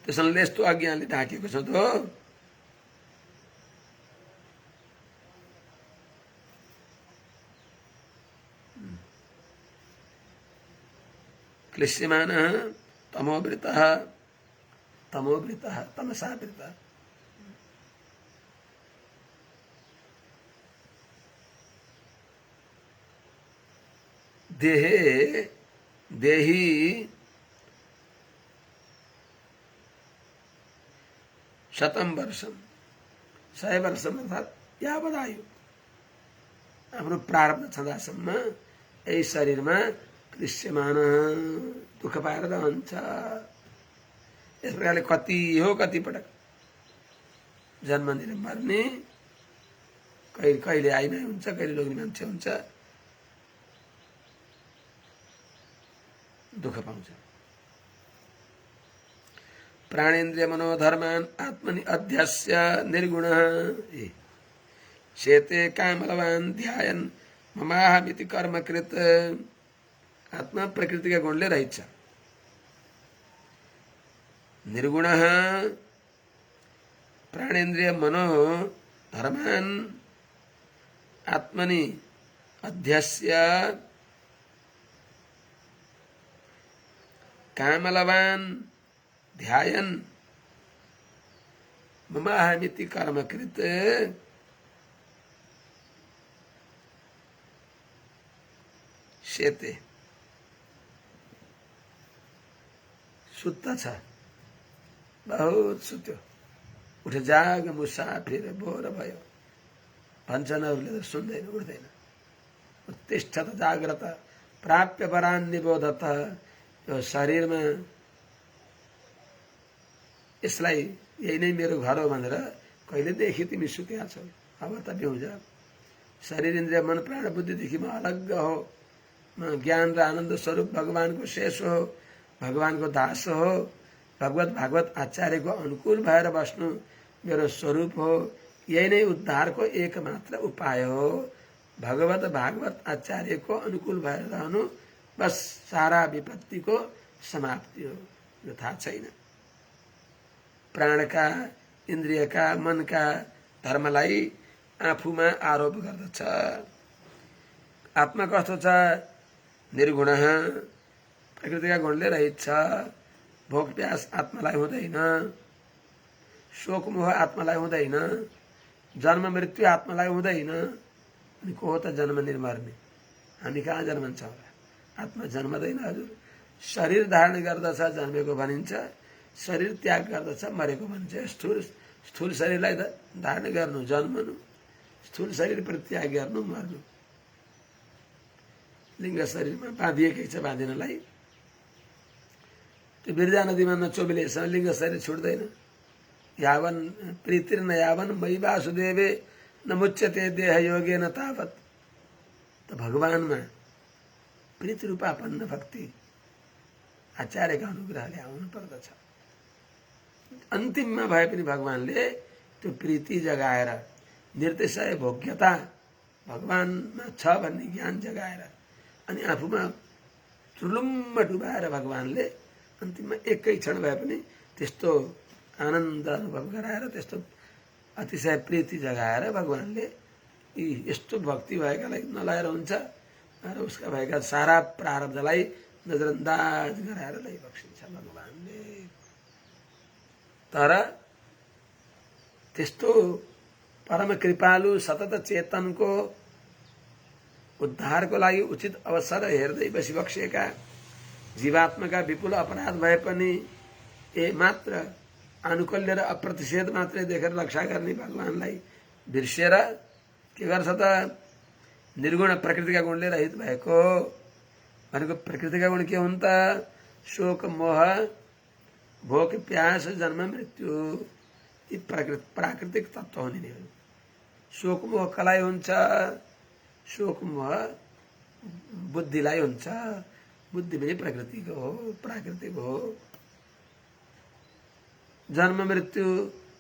त्यसैले यस्तो अज्ञानले ढाकेको छ त क्लिश्यमान तमोवृत तमसावृत देहे देही शतम वर्षम 100 वर्ष अर्थात यावत आयु हाम्रो प्रारब्ध छँदासम्म यही शरीरमा दृश्यमान दुःख पाएर रहन्छ। यस प्रकारले कति हो कति पटक जन्म लिएर मर्ने, कहिले आइमाई हुन्छ, कहिले लोग्ने मान्छे हुन्छ, दुःख पाउँछ। प्राणेन्द्रिय मनोधर्मान आत्मनि अध्यास्य निर्गुण शेते कामलवान ध्यान ममाहमिति कर्मकृत। आत्मा प्रकृति का गुणले रहित छ। निर्गुण प्राणेन्द्रिय मनो धर्मान आत्मनि अध्यास्य कामलवान ध्यायन ममाहमिति कर्मकृत। शेते सुत्ता छ, बहुत सुत्यो, उठ जाग मुसाफिर बोर भयो भन्छन् अरूले, त सुन्दैन उठ्दैन। उत्तिष्ठत जाग्रत प्राप्य वरान् निबोधत। यो शरीरमा यसलाई यही नै मेरो घर हो भनेर कहिलेदेखि तिमी सुतेका छौ, अब त बिउज। शरीर इन्द्रिय मन प्राण बुद्धिदेखि म अलग हो, म ज्ञान र आनन्द स्वरूप भगवानको शेष हो, भगवानको दास हो, भगवत भागवत आचार्यको अनुकूल भएर बस्नु मेरो स्वरूप हो। यही नै उद्धारको एकमात्र उपाय हो। भगवत भागवत आचार्यको अनुकूल भएर रहनु बस सारा विपत्तिको समाप्ति हो। यो थाहा छैन। प्राणका इन्द्रियका मनका धर्मलाई आफूमा आरोप गर्दछ। आत्मा कस्तो छ? निर्गुण, प्रकृतिका गुणले रहित छ। भोक प्यास आत्मालाई हुँदैन, शोक मोह आत्मालाई हुँदैन, जन्म मृत्यु आत्मालाई हुँदैन। अनि को हो त जन्म निर्मर्ने? हामी कहाँ जन्मन्छ होला? आत्मा जन्मदैन हजुर। शरीर धारण गर्दछ जन्मेको भनिन्छ, शरीर त्याग गर्दछ मरेको भनिन्छ। स्थूल शरीरलाई धारण गर्नु जन्मनु, स्थूल शरीर परित्याग गर्नु मर्नु। लिङ्ग शरीरमा बाँधिएकै छ, बाँधिनलाई। त्यो बिरजा नदीमा नचोबिलेसम्म लिङ्ग शरीर छुट्दैन। यावन प्रीतिर्न यावन मयि वासुदेवे न मुच्यते देह योगे न तावत। त भगवानमा प्रीति रूपापन्न भक्ति आचार्यका अनुग्रहले आउनु पर्दछ। अन्तिममा भए पनि भगवानले त्यो प्रीति जगाएर, निर्देशय भोग्यता भगवानमा छ भन्ने ज्ञान जगाएर, अनि आफूमा चुलुम्म डुबाएर भगवानले अन्तिममा एकै क्षण भए पनि त्यस्तो आनन्द अनुभव गराएर, त्यस्तो अतिशय प्रीति जगाएर भगवानले यी यस्तो भक्ति भएकालाई नलाएर हुन्छ र उसका भएका सारा प्रारब्धलाई नजरअन्दाज गराएर लैबक्सिन्छ भगवानले। तर त्यस्तो परम कृपालु सतत चेतनको उद्धारको लागि उचित अवसर हेर्दै बसिबक्सिएका जीवात्माका विपुल अपराध भए पनि मात्र अनुकूल्य र अप्रतिषेध मात्रै देखेर रक्षा गर्ने भगवानलाई बिर्सेर के गर्छ त? निर्गुण प्रकृतिका गुणले रहित भएको भनेको प्रकृतिका गुण के हुन् त? शोक मोह भोक प्यास जन्म मृत्यु, यी प्राकृतिक तत्त्व हुने नै हो। शोक मोह कसलाई हुन्छ? शोक मोह बुद्धिलाई हुन्छ। बुद्धि पनि प्रकृतिको हो, प्राकृतिक हो। जन्म मृत्यु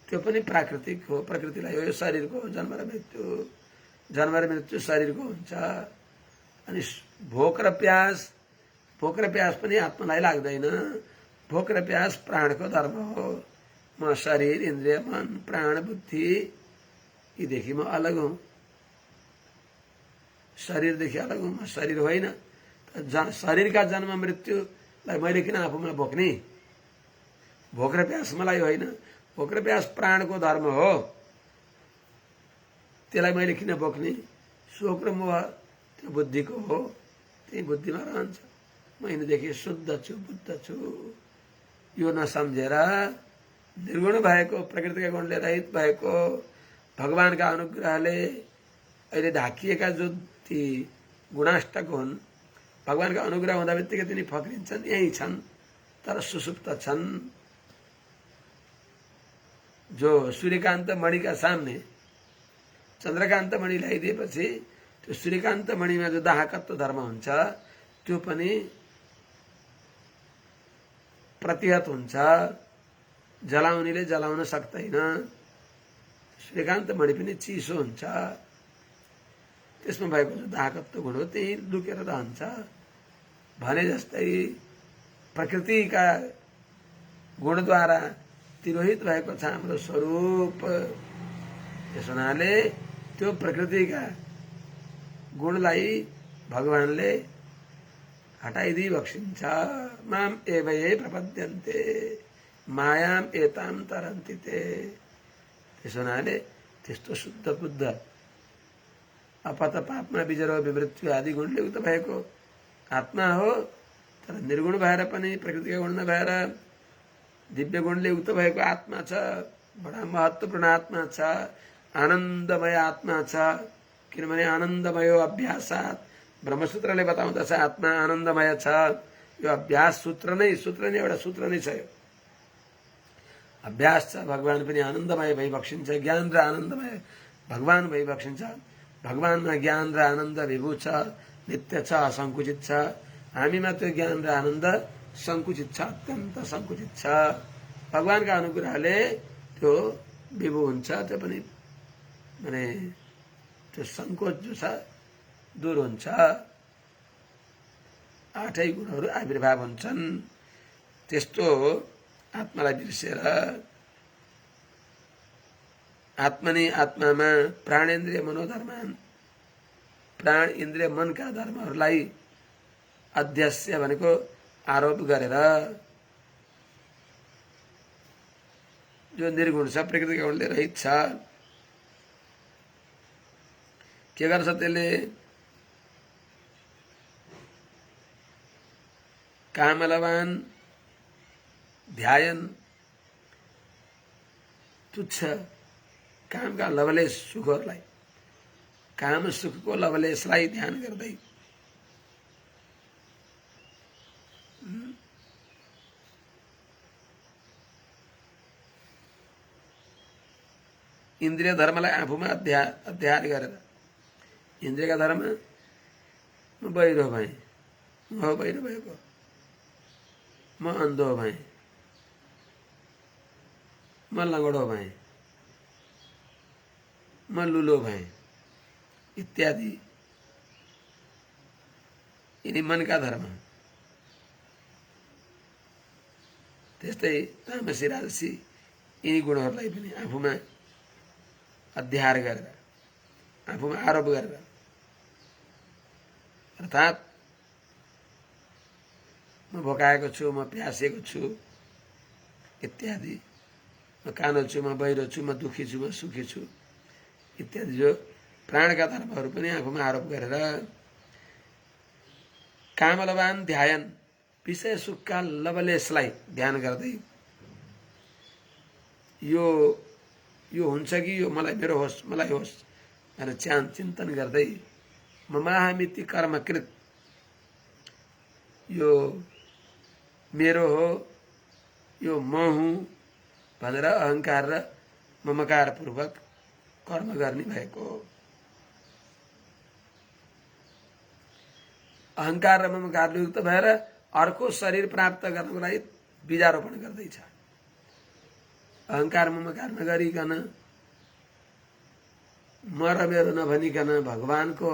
त्यो पनि प्राकृतिक हो, प्रकृतिलाई हो। यो शरीरको हो जन्म र मृत्यु। जन्म र मृत्यु शरीरको हुन्छ। अनि भोक र प्यास पनि आत्मालाई लाग्दैन। भोक र प्यास प्राणको धर्म हो। म शरीर इन्द्रिय मन प्राण बुद्धि यीदेखि म अलग हुँ। शरीरदेखि अलग हुँ, म शरीर होइन। शरीरका जन्म मृत्युलाई मैले किन आफूमा भोग्ने? भोक र प्यास मलाई होइन। भोक र प्यास प्राणको धर्म हो, त्यसलाई मैले किन भोग्ने? शोक र मोह त्यो बुद्धिको हो, त्यही बुद्धिमा रहन्छ। म यिनीदेखि शुद्ध छु, बुद्ध छु, यो नसम्झेर निर्गुण भएको, प्रकृतिका गुणले रहित भएको भगवानका अनुग्रहले अहिले ढाकिएका जो ती गुणाष्टक हुन्, भगवानका अनुग्रह हुँदा बित्तिकै तिनी फक्रिन्छन्, यही छन् तर सुसुप्त छन्। जो सूर्यकान्त मणिका सामने चन्द्रकान्त मणि ल्याइदिएपछि त्यो सूर्यकान्त मणिमा जो दाहकत्व धर्म हुन्छ त्यो पनि प्रतिहत हुन्छ, जलाउनेले जलाउन सक्दैन। सूर्यकान्त मणि पनि चिसो हुन्छ, त्यसमा भएको जो दाहकत्व गुण हो त्यही लुकेर रहन्छ। भने जस्तै प्रकृतिका गुणद्वारा तिरोहित भएको छ हाम्रो स्वरूप। त्यस हुनाले त्यो प्रकृतिका गुणलाई भगवानले हटाइदिई बक्सिन्छ। माम एव ये प्रपद्यन्ते मायाम एताम तरन्ति ते। त्यस हुनाले त्यस्तो शुद्ध बुद्ध अपत पापमा विजरो विवृत्ति आदि गुणले युक्त भएको आत्मा हो, तर निर्गुण भएर पनि प्रकृतिका गुण नभएर दिव्य गुणले युक्त भएको आत्मा छ। बडा महत्त्वपूर्ण आत्मा छ, आनन्दमय आत्मा छ। किनभने आनन्दमयो अभ्यासात्, ब्रह्मसूत्रले बताउँदछ आत्मा आनन्दमय छ। यो अभ्यास सूत्र नै एउटा सूत्र नै छ। यो अभ्यास छ। भगवान पनि आनन्दमय भई बक्सिन्छ, ज्ञान र आनन्दमय भगवान भई बक्सिन्छ। भगवानमा ज्ञान र आनन्द विभू छ, नित्य छ, असङ्कुचित छ। हामीमा त्यो ज्ञान र आनन्द सङ्कुचित छ, अत्यन्त सङ्कुचित छ। भगवानका अनुग्रहले त्यो विभू हुन्छ, त्यो पनि माने त्यो सङ्कोच जो छ दूर हुन्छ। आठै गुणहरू आविर्भाव हुन्छन्। त्यस्तो आत्मालाई बिर्सेर आत्मनि आत्मामा प्राणेन्द्रिय मनोधर्मान, प्राण इन्द्रिय मनका धर्महरूलाई अध्यस्य भनेको आरोप गरेर जो निर्गुण छ, प्रकृतिका गुणले रहित छ, के गर्छ त्यसले? कामलवान ध्यान तुच्छ कामका लवलेश सुखहरूलाई, काम सुखको लवलेशलाई ध्यान गर्दै इन्द्रिय धर्मलाई आफूमा अध्यार गरेर, इन्द्रियका धर्म म बहिरो भएँ, म बहिरो भएको, म अन्धो भएँ, म लङ्गडो भएँ, म लुलो भएँ इत्यादि यिनी मनका धर्म। त्यस्तै तामसी राजसी यिनी गुणहरूलाई पनि आफूमा अध्यार गरेर, आफूमा आरोप गरेर, अर्थात् म भोकाएको छु, म प्यासेको छु इत्यादि, म कानो छु, म बहिरो छु, म दुखी छु, म सुखी छु इत्यादि जो प्राणका धर्महरू पनि आफूमा आरोप गरेर कामलवान ध्यान, विषय सुखका लवलेशलाई ध्यान गर्दै यो हुन्छ कि यो मलाई मेरो होस्, मलाई होस् भनेर चिन्तन गर्दै ममाहमिति कर्मकृत, यो मेरो हो, यो म हुँ भनेर अहङ्कार र ममकार पूर्वक कर्म गर्ने भएको। अहङ्कार र ममकारले युक्त भएर अर्को शरीर प्राप्त गर्नको लागि बीजारोपण गर्दैछ। अहङ्कार ममकार नगरिकन, म र मेरो नभनिकन भगवानको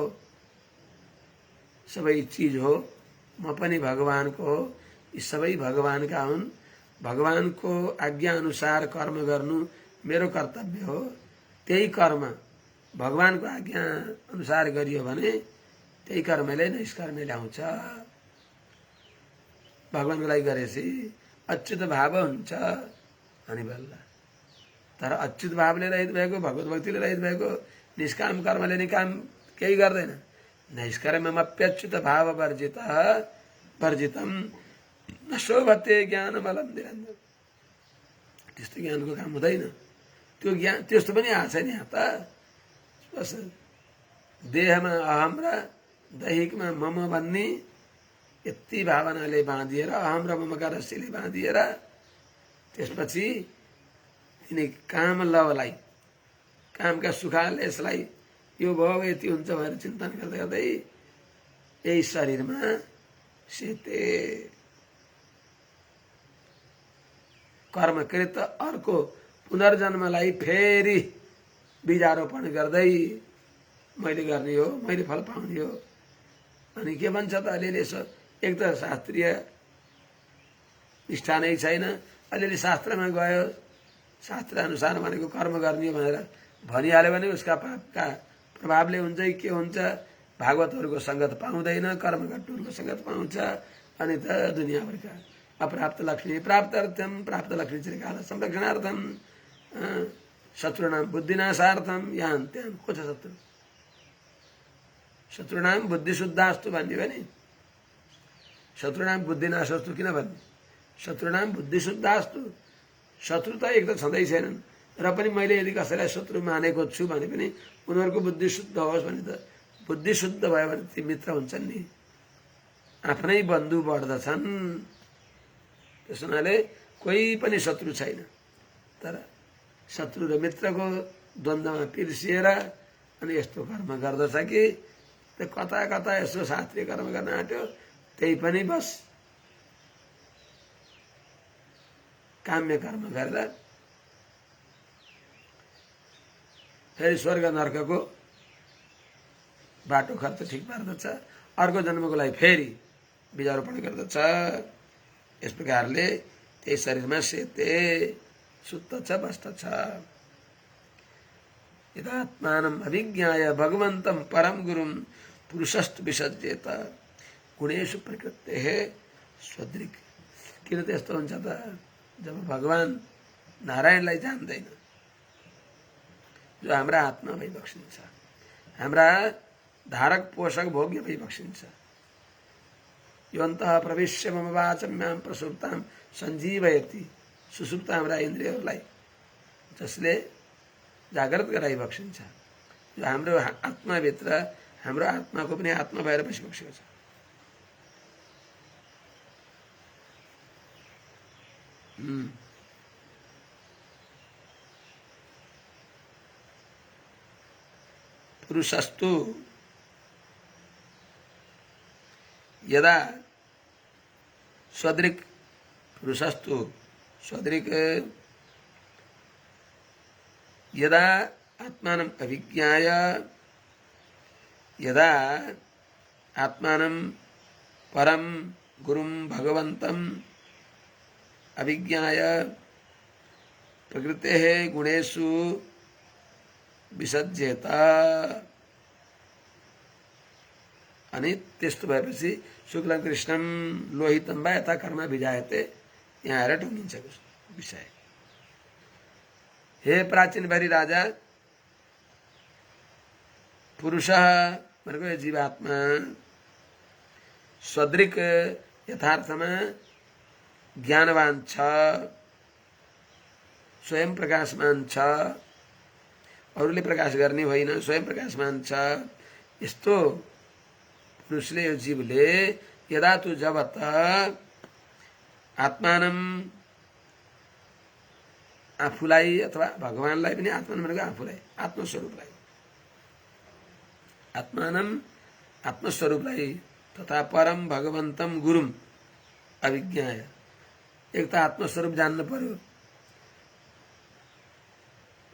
सबै चिज हो, म पनि भगवानको हो, यी सबै भगवानका हुन्। भगवानको आज्ञा अनुसार कर्म गर्नु मेरो कर्तव्य हो। त्यही कर्म भगवानको आज्ञा अनुसार गरियो भने त्यही कर्मले निष्कर्म ल्याउँछ। भगवानको लागि गरेपछि अच्युत भाव हुन्छ अनि बल्ल। तर अच्युत भावले रहित भएको, भगवत भक्तिले रहित भएको निष्काम कर्मले नि काम केही गर्दैन। नैष्कर्म्यमप्यच्युत भाव वर्जित वर्जितम न शोभते ज्ञान बलम निरञ्जन। त्यस्तो ज्ञानको काम हुँदैन। त्यो ज्ञान त्यस्तो पनि आएको छैन यहाँ त। बस देहमा अहम र दैहिकमा मम भन्ने यति भावनाले बाँधिएर, अहम र ममका रस्सीले बाँधिएर त्यसपछि तिनी काम लवलाई, कामका सुखालेशलाई यो भयो यति हुन्छ भनेर चिन्तन गर्दै गर्दै यही शरीरमा सेते। कर्मकृत अर्को पुनर्जन्मलाई फेरि बीजारोपण गर्दै मैले गर्ने हो, मैले फल पाउने हो। अनि के भन्छ त अलिअलि यसो, एक त शास्त्रीय निष्ठा नै छैन, अलिअलि शास्त्रमा गयो, शास्त्र अनुसार भनेको कर्म गर्ने हो भनेर भनिहाल्यो भने उसका पापका प्रभावले हुन्छ कि के हुन्छ। भागवतहरूको सङ्गत पाउँदैन, कर्मगट्टुहरूको सङ्गत पाउँछ। अनि त दुनियाँभरिका अप्राप्त लक्ष्मी प्राप्तार्थम, प्राप्त लक्ष्मी चिरकाल संरक्षणार्थम, शत्रुनाम बुद्धिनाशार्थम, यहाँ त्यहाँ को छ शत्रु? शत्रुनाम बुद्धि शुद्धास्तु भन्ने हो नि। शत्रुनाम बुद्धिनाशस्तु किन भन्ने? शत्रुनाम बुद्धि शुद्धास्तु। शत्रु त एक त छँदै छैनन्, र पनि मैले यदि कसैलाई शत्रु मानेको छु भने पनि उनीहरूको बुद्धि शुद्ध होस् भने त, बुद्धि शुद्ध भयो भने ती मित्र हुन्छन् नि, आफ्नै बन्धु बढ्दछन्। त्यस हुनाले कोही पनि शत्रु छैन। तर शत्रु र मित्रको द्वन्द्वमा पिर्सिएर अनि यस्तो कर्म गर्दछ कि कता कता यसो शास्त्रीय कर्म गर्न आँट्यो, त्यही पनि बस काम्य कर्म गरेर फेरि स्वर्ग नर्कको बाटो खर्च ठिक पार्दछ, अर्को जन्मको लागि फेरि बीजारोपण गर्दछ। यस प्रकारले त्यही शरीरमा सेते सुत्दछ, बस्दछ। यदात्मानम् अभिज्ञाय भगवन्तं परम गुरुं पुरुषस्तु विसज्येत गुणेषु प्रकृतेः स्वदृक्। किन त्यस्तो हुन्छ त? जब भगवान नारायणलाई जान्दैन, जो हाम्रा आत्मा भइबक्सिन्छ, हाम्रा धारक पोषक भोग्य भइबक्सिन्छ। यो अन्तः प्रविश्य मम वाचम्याम प्रसुप्ताम सञ्जीवयति। सुसुप्त हाम्रा इन्द्रियहरूलाई जसले जागृत गराइबक्सिन्छ, जो हाम्रो आत्माभित्र हाम्रो आत्माको पनि आत्मा भएर बसिबक्सेको छ। पुरुषस्तु यदा स्वदृक्, पुरुषस्तु स्वदृक् यदा आत्मानं अभिज्ञाय, यदा आत्मानं परम गुरुं भगवन्तं अभिज्ञाय प्रकृतेः गुणेषु विसज्येत। अनि त्यस्तो भएपछि शुक्लं कृष्णं लोहितं वा यथा कर्म विजायते, यहाँ आएर टुङ्गिन्छ विषय। हे प्राचीन भरी राजा, पुरुष भनेको यो जीवात्मा स्वदृक् यथार्थमा ज्ञानवान छ, स्वयं प्रकाशमान छ, अरूले प्रकाश गर्ने होइन, स्वयं प्रकाशमान छ। यस्तो पुरुषले, यो जीवले यदा तु जब त आत्मानं, आफूलाई अथवा भगवानलाई पनि, आत्मानं भनेको आफूलाई, आत्मस्वरूपलाई, आत्मानं आत्मस्वरूपलाई तथा परम भगवन्तं गुरुम अभिज्ञाय। एक त आत्मस्वरूप जान्न पर्यो,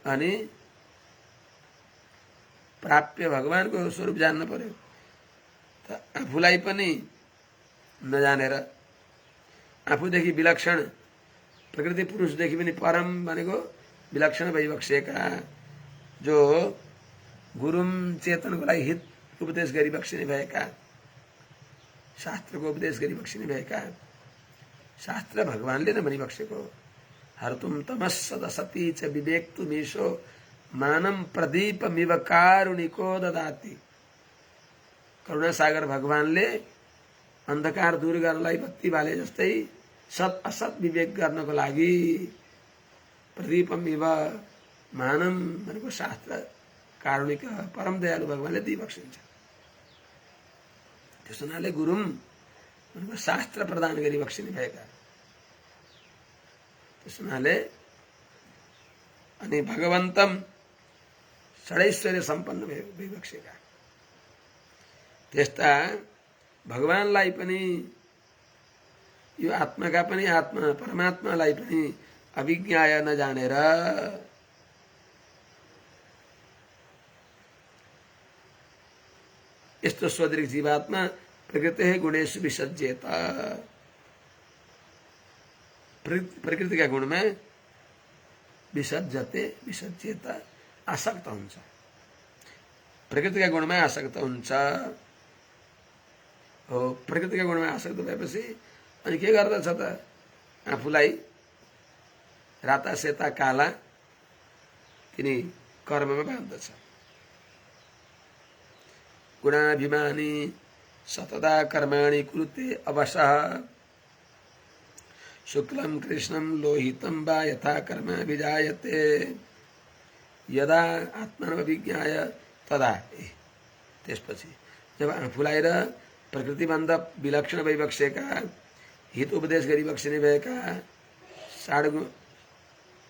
अनि प्राप्य भगवानको स्वरूप जान्न पर्यो। त आफूलाई पनि नजानेर, आफूदेखि विलक्षण, प्रकृति पुरुषदेखि पनि परम भनेको विलक्षण भइबक्सेका, जो गुरुम चेतनको लागि हित उपदेश गरिबक्सिने भएका, शास्त्रको उपदेश गरिबक्सिने भएका, शास्त्र भगवानले नै भनिबक्सेको। हर्तुम तमस्सदसती च विवेक्तु मीशो मानम प्रदीपमिव कारुणिको ददाति। करुणा सागर भगवानले अन्धकार दूर गर्नलाई बत्ती बाले जस्तै सत असत विवेक गर्नको लागि प्रदीपम इव मानम भनेको शास्त्र कारुणिक परम दयालु भगवानले दिइबक्सिन्छ। त्यस हुनाले गुरुम भनेको शास्त्र प्रदान गरी बक्सिने भएका। त्यस हुनाले अनि भगवन्तम षडैश्वर्य सम्पन्न भइबक्सेका त्यस्ता भगवानलाई पनि यो आत्माका पनि आत्मा परमात्मालाई पनि अभिज्ञाय नजानेर यस्तो स्वदृक जीवात्मा प्रकृति गुणेषु विसज्जेत प्रकृतिका गुणमा विसज्जते विसज्जेत आसक्त हुन्छ। प्रकृतिका गुणमा आसक्त हुन्छ हो। प्रकृतिका गुणमा आसक्त भएपछि अनि के गर्दछ त आफूलाई राता सेता काला तिनी कर्ममा बाँध्दछ। गुणाभिमानी सतदा कर्माणि कुरुते अवशः शुक्लं कृष्णं लोहितं वा यथा कर्म विजायते यदा आत्मानमभिज्ञाय तदा। त्यसपछि जब आफूलाई र प्रकृतिभन्दा विलक्षण भइबक्सेका हित उपदेश गरिबक्सिने भएका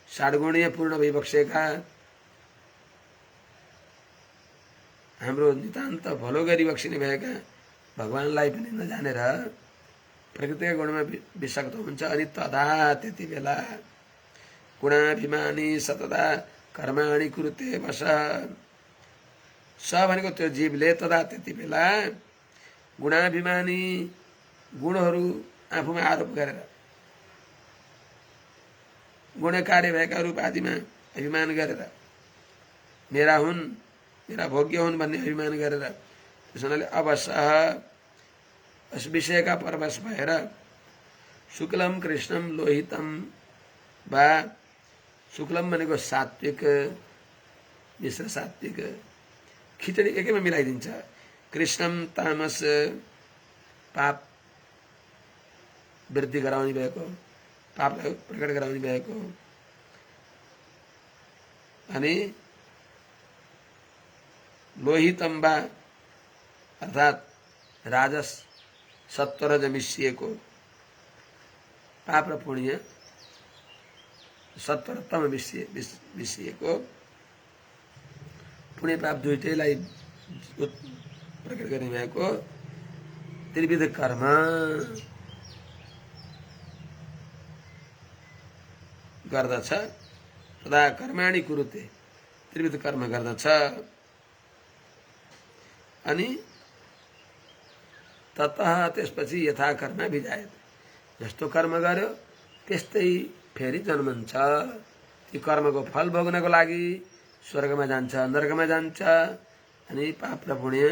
षड्गुणीय पूर्ण भइबक्सेका हाम्रो नितान्त भलो गरिबक्सिने भएका भगवानलाई पनि नजानेर प्रकृतिका गुणमा विषक्त हुन्छ। अनि तदा त्यति बेला गुणाभिमानी सतदा कर्माणि कुरुते वश स भनेको त्यो जीवले तदा त्यति बेला गुणाभिमानी गुणहरू आफूमा आरोप गरेर गुणकारी भएका रूप आदिमा अभिमान गरेर मेरा हुन् मेरा भोग्य हुन् भन्ने अभिमान गरेर त्यसैले अवशः यस विषयका परवश भएर शुक्लम कृष्णम लोहितम वा शुक्लम भनेको सात्विक मिश्र सात्विक खिचडी एकैमा मिलाइदिन्छ। कृष्णम तामस पाप वृद्धि गराउने भएको पापलाई प्रकट गराउने भएको अनि लोहितम वा अर्थात् राजस सत्वर मिसिएको पाप र पुण्य सत्वरतम मिसिएको पुण्य पाप दुईटैलाई प्रकट गर्ने भएको त्रिविध कर्म गर्दछ। तदा कर्माणि कुरुते त्रिविध कर्म गर्दछ। अनि ततः त्यसपछि यथा कर्म विजायते जस्तो कर्म गर्यो त्यस्तै फेरि जन्मन्छ। ती कर्मको फल भोग्नको लागि स्वर्गमा जान्छ नरकमा जान्छ। अनि पाप र पुण्य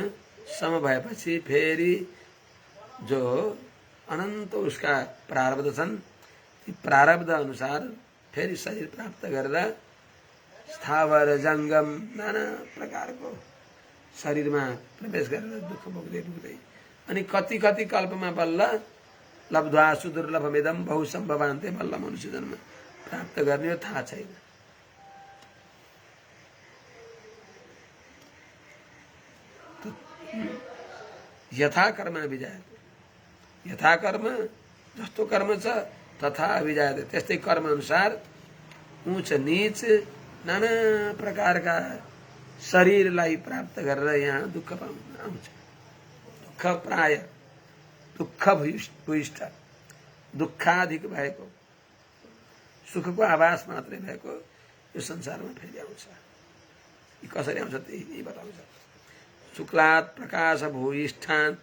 सम भएपछि फेरि जो अनन्त उसका प्रारब्ध छन् ती प्रारब्ध अनुसार फेरि शरीर प्राप्त गरेर स्थावर जङ्गम नाना प्रकारको शरीरमा प्रवेश गरेर दुःख भोग्दै भोग्दै अनि कति कति कल्पमा बल्ल लब्ध्वा सुदुर्लभमिदं बहुसम्भवान्ते बल्ल मनुष्य जन्म प्राप्त गर्ने हो थाहा छैन। यथा कर्म विजायते यथा कर्म जस्तो कर्म छ तथा विजायते त्यस्तै कर्म अनुसार उच्च नीच नाना प्रकारका शरीरलाई प्राप्त गरेर यहाँ दुःख पाउन आउँछ। दुःख प्राय दुःख भूयिष्ठ दुःखाधिक भएको सुखको आभास मात्रै भएको यो संसारमा फेरि आउँछ। यी कसरी आउँछ त्यही बताउँछ। शुक्लात् प्रकाश भूयिष्ठान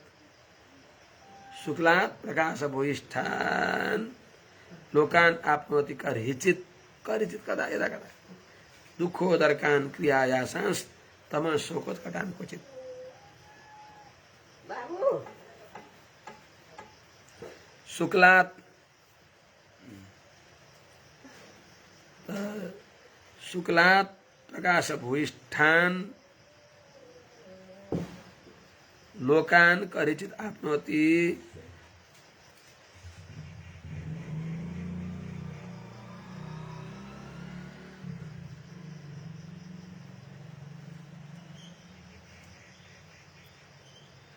शुक्लात् प्रकाश भूयिष्ठान लोकान आपनोति करहिचित करिचित कदा यदा कदा दुःखोदरकान क्रियायासांस तम शोकोत्कटान क्वचित। शुक्लात् शुक्लात् प्रकाश भूयिष्ठान लोकान करिचित आपनोति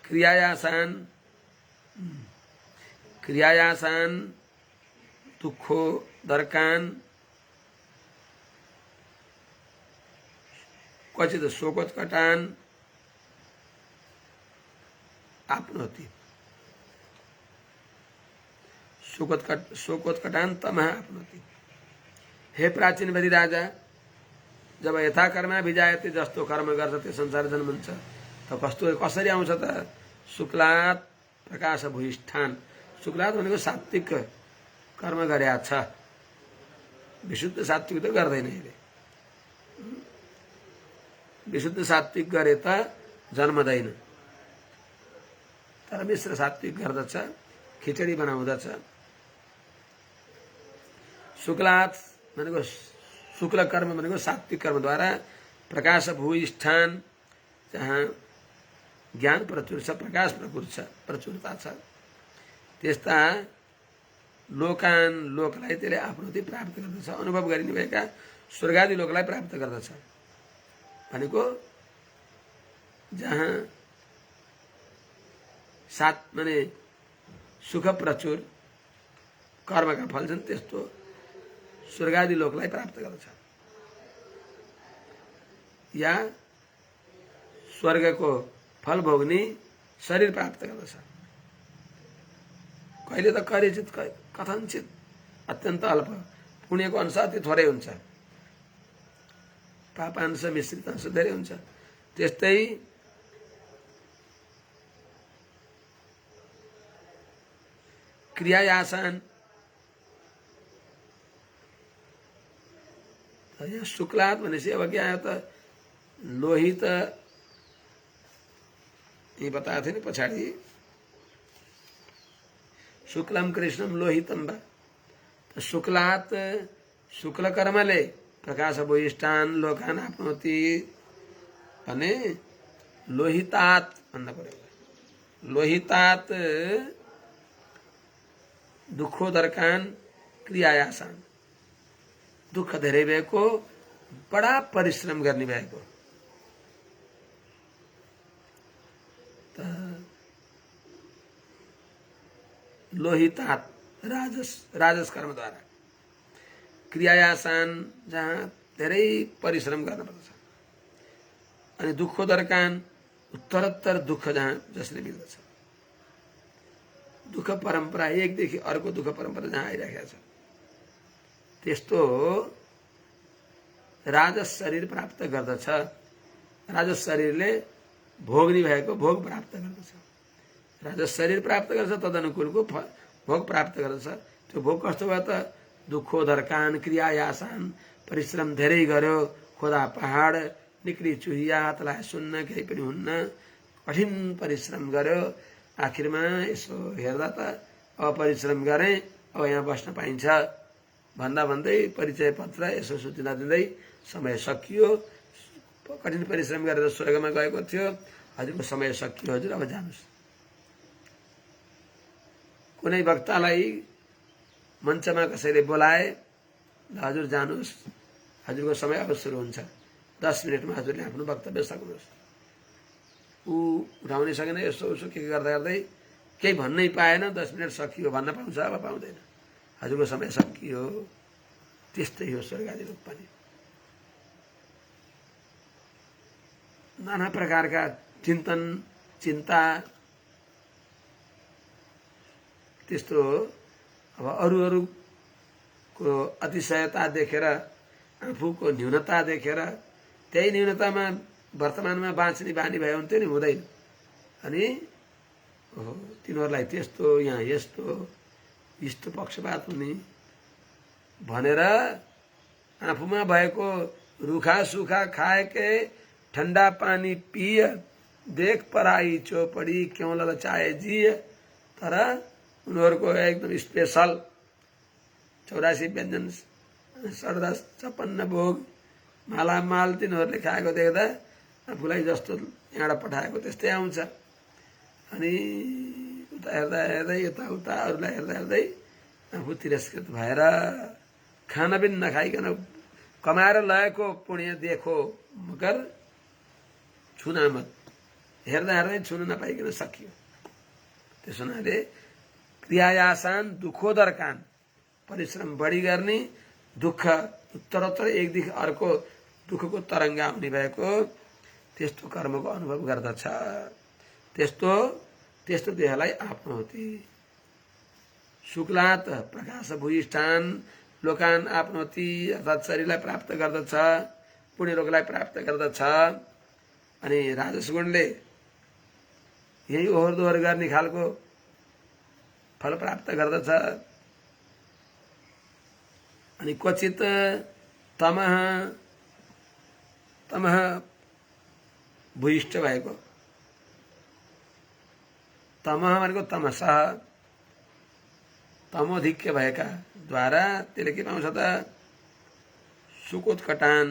क्रियायासान क्रियायासान दुःखो दर्कान क्वचित शोकोत्कटान आपनोति शोकोत्कटान तमः आपनोति। हे प्राचीन वेदी राजा, जब यथा कर्म भिजायते, जस्तो कर्म गर्छ त्यो संसार जन्मन्छ त कसरी आउँछ त? शुक्लात प्रकाश भूयिष्ठान। शुक्लात भनेको सात्विक कर्म गरेका छ, विशुद्ध सात्विक त गर्दैन। यसले विशुद्ध सात्विक गरे त जन्मदैन, तर मिश्र सात्विक गर्दछ, खिचडी बनाउँदछ। शुक्लात भनेको शुक्ल कर्म भनेको सात्विक कर्मद्वारा प्रकाश भूयिष्ठान, जहाँ ज्ञान प्रचुर छ, प्रकाश प्रचुरता छ, त्यस्ता लोकान लोकलाई त्यसले आफ्नोति प्राप्त गर्दछ। अनुभव गरिने भएका स्वर्गादि लोकलाई प्राप्त गर्दछ भनेको जहाँ सात माने सुख प्रचुर कर्मका फल छन्, त्यस्तो स्वर्गादि लोकलाई प्राप्त गर्दछ। या स्वर्गको फल भोग्ने शरीर प्राप्त गर्दछ। कहिले त करिचित, कथनचित, अत्यन्त अल्प, पुण्यको अंश अति थोरै हुन्छ, पापांश मिश्रित अंश धेरै हुन्छ। त्यस्तै क्रियायासान, यहाँ शुक्लात भनेपछि अब क्या आयो त? लोहित, यही बताएको थियो नि पछाडि, शुक्लम कृष्णम लोहितम वा। शुक्लात शुक्ल कर्मले प्रकाश भूयिष्ठान लोकान आपनोति भने लोहितात भन्न पर्यो। लोहितात दुःखोदर्कान क्रियायासान, दुःख धेरै भएको, बडा परिश्रम गर्ने भएको। लोहितात राजस कर्मद्वारा, क्रियायासान जहाँ धेरै परिश्रम गर्नुपर्छ, अनि दुःखोदर्कान उत्तरोत्तर दुःख जहाँ जसले मिल्दछ। दुःख परम्परा, एकदेखि अर्को दुःख परम्परा जहाँ आइरहेको छ, त्यस्तो राजस शरीर प्राप्त गर्दछ। राजस शरीरले भोग्ने भएको भोग प्राप्त गर्दछ। राजस शरीर प्राप्त गर्छ, तदनुकूलको भोग प्राप्त गर्दछ। त्यो भोग कस्तो भयो त? दुःखोदर्कान क्रियायासान, परिश्रम धेरै गर्यो, खोदा पहाड निक्री चुहिया, तलाई सुन्न केही पनि हुन्न, कठिन परिश्रम गर्यो। आखिरमा यसो हेर्दा त अब परिश्रम गरेँ, अब यहाँ बस्न पाइन्छ भन्दा भन्दै परिचय पत्र यसो सूचना दिँदै समय सकियो। कठिन परिश्रम गरेर स्वर्गमा गएको थियो, हजुरको समय सकियो, हजुर अब जानुहोस्। कुनै वक्तालाई मञ्चमा कसैले बोलाए, हजुर जानुहोस्, हजुरको समय अब सुरु हुन्छ, 10 मिनटमा हजुरले आफ्नो वक्तव्य सक्नुहोस्। ऊ उठाउनै सकेन, यसो उसो के गर्दा गर्दै केही भन्नै पाएन, 10 मिनट सकियो, भन्न पाउँछ अब पाउँदैन, हजुरको समय सकियो। त्यस्तै हो स्वर्गादि लोक पनि। नाना प्रकारका चिन्तन चिन्ता, त्यस्तो अब अरूको अतिशयता देखेर, आफूको न्यूनता देखेर, त्यही न्यूनतामा वर्तमानमा बाँच्ने बानी भए हुन्थ्यो नि, हुँदैन। अनि तिनीहरूलाई त्यस्तो, यहाँ यस्तो, यस्तो पक्षपात हुने भनेर आफूमा भएको रुखा सुखा खाएके, ठन्डा पानी पिय, देख पराई चौपडी, क्यों ललचाए जिय। तर उनीहरूको एकदम स्पेसल 84 व्यञ्जन, 56 भोग, मालामाल तिनीहरूले खाएको देख्दा आफूलाई जस्तो यहाँबाट पठाएको त्यस्तै आउँछ। अनि उता हेर्दा हेर्दै, यताउता अरूलाई हेर्दा हेर्दै आफू तिरस्कृत भएर खाना पनि नखाइकन कमाएर लगेको पुण्य देखो मगर छुना मत, हेर्दा हेर्दै छुन नपाइकन सकियो। त्यसो हुनाले क्रियायासान दुखोदर कान, परिश्रम बढी गर्ने, दुःख उत्तरोत्तर एकदेखि अर्को दुःखको तरङ्ग आउने भएको त्यस्तो कर्मको अनुभव गर्दछ। त्यस्तो देहलाई आफ्नोति। शुक्लात प्रकाश भूयिष्ठान लोकान आफ्नोति, अर्थात् शरीरलाई प्राप्त गर्दछ, पुण्य लोकलाई प्राप्त गर्दछ। अनि राजस गुणले यही ओहोर दोहोर गर्ने खालको फल प्राप्त गर्दछ। अनि क्वचित तमः भूयिष्ठ भएको, तमः भनेको तमसः, तमोधिक्य भएका द्वारा त्यसले के पाउँछ त? सुकोत्कटान,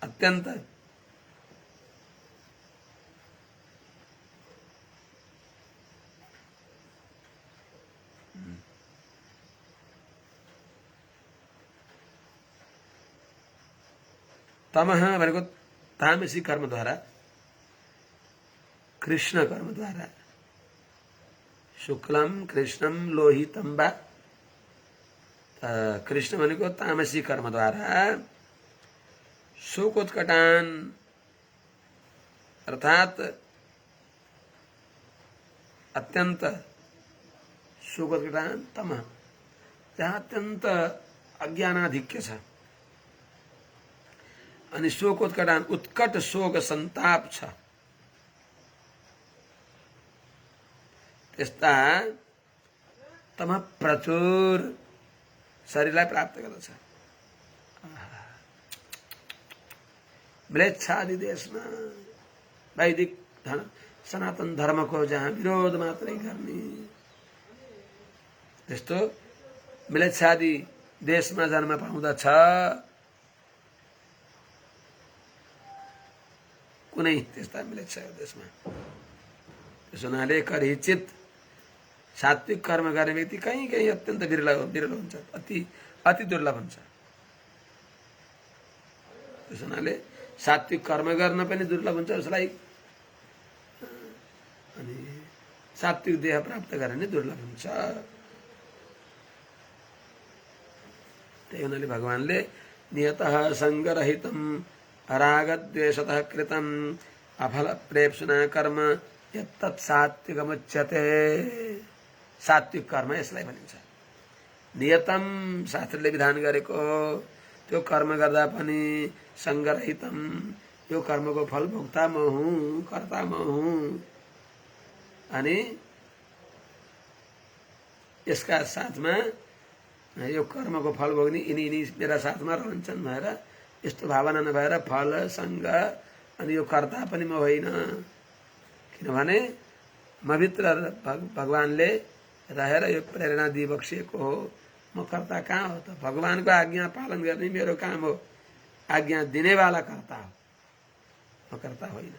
अत्यन्त तमः भनेको तामसी कर्मद्वारा, कृष्ण कर्मद्वारा, शुक्लम कृष्णम लोहितम वा, कृष्ण भनेको तामसी कर्मद्वारा, शोकोत्कटान अर्थात् अत्यन्त, शोकोत्कटान तमः जहाँ अत्यन्त अज्ञानाधिक्य छ। अनि शोकोत्कटान उत्कट शोक सन्ताप छ। त्यस्ता तमः प्रचुर शरीरलाई प्राप्त गर्दछ। म्लेच्छादि देशमा वैदिक सनातन धर्मको जहाँ विरोध मात्रै गर्ने, त्यस्तो म्लेच्छादि देशमा जन्म पाउँदछ। कुनै त्यस्ता म्लेच्छ देशमा। त्यसो हुनाले करिचित सात्विक कर्म गर्ने व्यक्ति कहीँ कहीँ अत्यन्त विरल हुन्छ, अति दुर्लभ हुन्छ। त्यसो हुनाले सात्विक कर्म गर्न पनि दुर्लभ हुन्छ उसलाई, अनि सात्विक देह प्राप्त गर्ने दुर्लभ हुन्छ। त्यही हुनाले भगवानले नियतः सङ्गरहितम रागद्वेषतः कृतम अफल प्रेप्सुना कर्म यत्तत् सात्विकमुच्यते। सात्विक कर्म यसलाई भनिन्छ। नियतम शास्त्रले विधान गरेको त्यो कर्म गर्दा पनि सङ्गरहितम, यो कर्मको फल भोक्ता म हुँ, कर्ता म हुँ। अनि यसका साथमा यो कर्मको फल भोग्ने यिनी मेरा साथमा रहन्छन् भनेर यस्तो भावना नभएर फल सङ्ग अनि यो कर्ता पनि म होइन, किनभने म भित्र भगवानले रहेर यो प्रेरणा दिइबक्सिएको हो। म कर्ता कहाँ हो त? भगवानको आज्ञा पालन गर्ने मेरो काम हो, आज्ञा दिनेवाला कर्ता हो, म कर्ता होइन।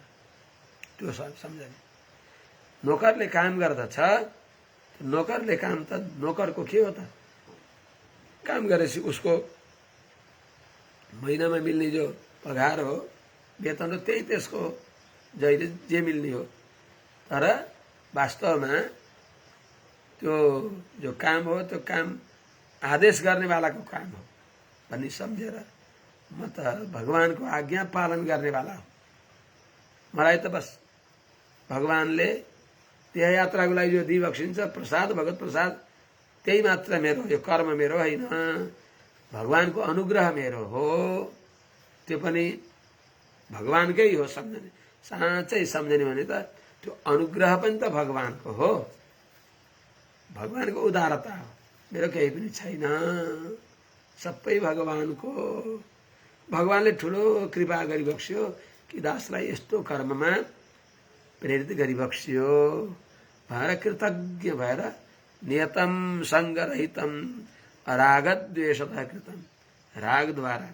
त्यो सम्झने। नोकरले काम गर्दछ, नोकरले काम त नोकरको के हो त? काम गरेपछि उसको महिनामा मिल्ने जो पगार हो, वेतन हो, त्यही त्यसको जहिले जे मिल्ने हो। तर वास्तवमा त्यो जो काम हो त्यो काम आदेश गर्नेवालाको काम हो भन्ने सम्झेर म त भगवानको आज्ञा पालन गर्नेवाला हो। मलाई त बस भगवानले त्यही यात्राको लागि जो दिइबक्सिन्छ प्रसाद, भगवत प्रसाद, त्यही मात्र मेरो, यो कर्म मेरो होइन, भगवानको अनुग्रह मेरो हो। त्यो पनि भगवानकै हो सम्झने। साँच्चै सम्झने भने त त्यो अनुग्रह पनि त भगवानको हो, भगवानको उदारता हो, मेरो केही पनि छैन, सबै भगवानको। भगवानले ठुलो कृपा गरिबक्स्यो कि दासलाई यस्तो कर्ममा प्रेरित गरिबक्स्यो भनेर कृतज्ञ भएर नियतम सङ्गरहितम रागद्वेषतः कृतम, रागद्वारा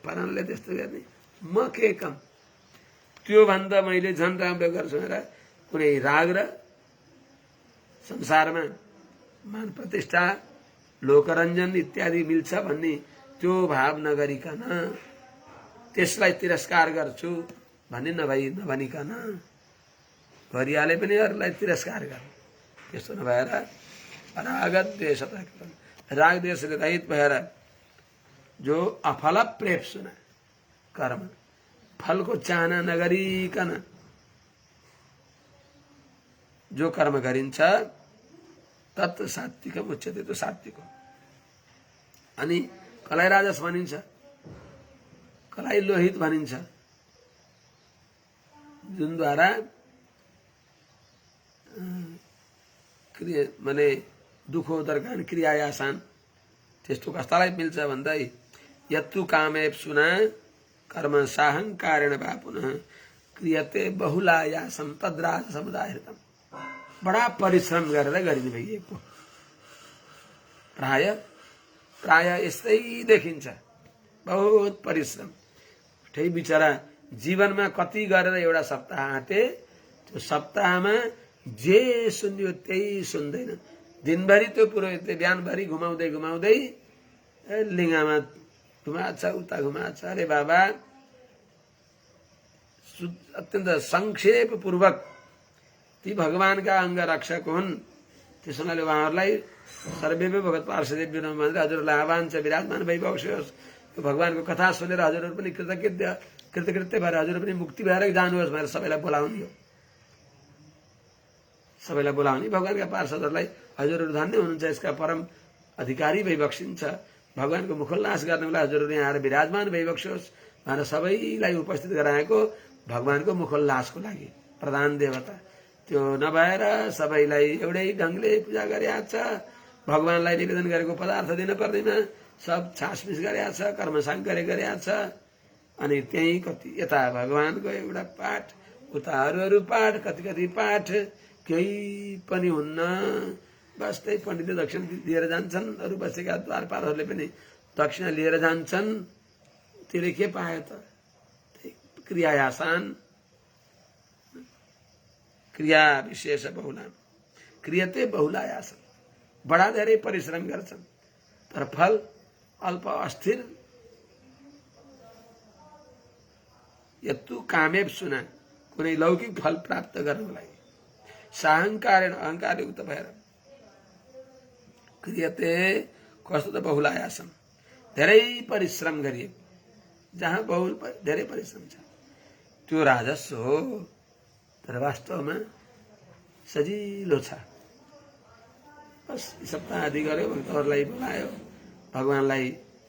परनले त्यस्तो गर्ने म के कम, त्योभन्दा मैले झन् राम्रो गर्छु भनेर कुनै राग र संसारमा मान प्रतिष्ठा लोकरञ्जन इत्यादि मिल्छ भन्ने त्यो भाव नगरिकन त्यसलाई तिरस्कार गर्छु भन्ने नभनिकन गरिहाले पनि अरूलाई तिरस्कार गर्ने, त्यस्तो नभएर रागत द्वेषता राग द्वेषले रहित भएर जो अफल प्रेप सुना कर्म फलको चाहना नगरिकन जो कर्म गरिन्छ तत् सात्विक उच्यते, त्यो सात्विक हो। अनि कलाई राजस भनिन्छ, कलाई लोहित भनिन्छ, जुनद्वारा माने दुःख उदरगान क्रिया आसान। त्यस्तो कस्तालाई मिल्छ भन्दै यत्तु कामेप सुना कर्म साहंकारेण वा पुनः क्रियते बहुलायासम तद्राज समुदायतम। बडा परिश्रम गरेर गरिने भइएको प्राय यस्तै देखिन्छ, बहुत परिश्रम। ठै बिचरा जीवनमा कति गरेर एउटा सप्ताह आँटे, त्यो सप्ताहमा जे सुन्यो त्यही सुन्दैन। दिनभरि त्यो पुरोहितले बिहानभरि घुमाउँदै घुमाउँदै लिङ्गामा घुमाछ, उता घुमाछ। अरे बाबा, अत्यन्त संक्षेप पूर्वक ती भगवानका अंग रक्षक हुन्। त्यस हुनाले उहाँहरूलाई सर्वे भगत पार्षदेव भनेर हजुरहरूलाई आह्वान छ, विराजमान भइबक्सियोस्। यो भगवानको कथा सुनेर हजुरहरू पनि कृतकृत्य भएर हजुर पनि मुक्ति भएर जानुहोस् भनेर सबैलाई बोलाउने हो। सबैलाई बोलाउने भगवानका पार्षदहरूलाई हजुरहरू धन्य हुनुहुन्छ, यसका परम अधिकारी भइबक्सिन्छ। भगवानको मुखोल्लास गर्नको लागि हजुरहरू यहाँ आएर विराजमान भइबक्सियोस् भनेर सबैलाई उपस्थित गराएको भगवानको मुखोल्लासको लागि प्रधान देवता। त्यो नभएर सबैलाई एउटै ढङ्गले पूजा गरिएको छ। भगवानलाई निवेदन गरेको पदार्थ दिन पर्दैन, सब छासमिस गरिएको छ, कर्मसाङ्कर्य गरिएको छ। अनि त्यही कति यता भगवानको एउटा पाठ, उता अरू पाठ, कति पाठ, केही पनि हुन्न। बस त्यही पण्डितले दक्षिणा लिएर जान्छन्, अरू बसेका द्वारपालहरूले पनि दक्षिणा लिएर जान्छन्। त्यसले के पायो त? क्रिया आसान, क्रिया विशेष बहुला क्रियते बहुलायासन। बडा धेरै परिश्रम गर्छन् तर फल अल्प अस्थिर। यत्तु कामेप सुना, कुनै लौकिक फल प्राप्त गर्नको लागि साहंकारेण अहंकारयुक्त भएर क्रियते कस्तो त बहुलायासन, धेरै परिश्रम गरिएको। जहाँ धेरै परिश्रम छ त्यो राजस्व हो, तर वास्तवमा सजिलो छ। बस सप्ताह आदि गर्यो, भक्तहरूलाई बोलायो, भगवानलाई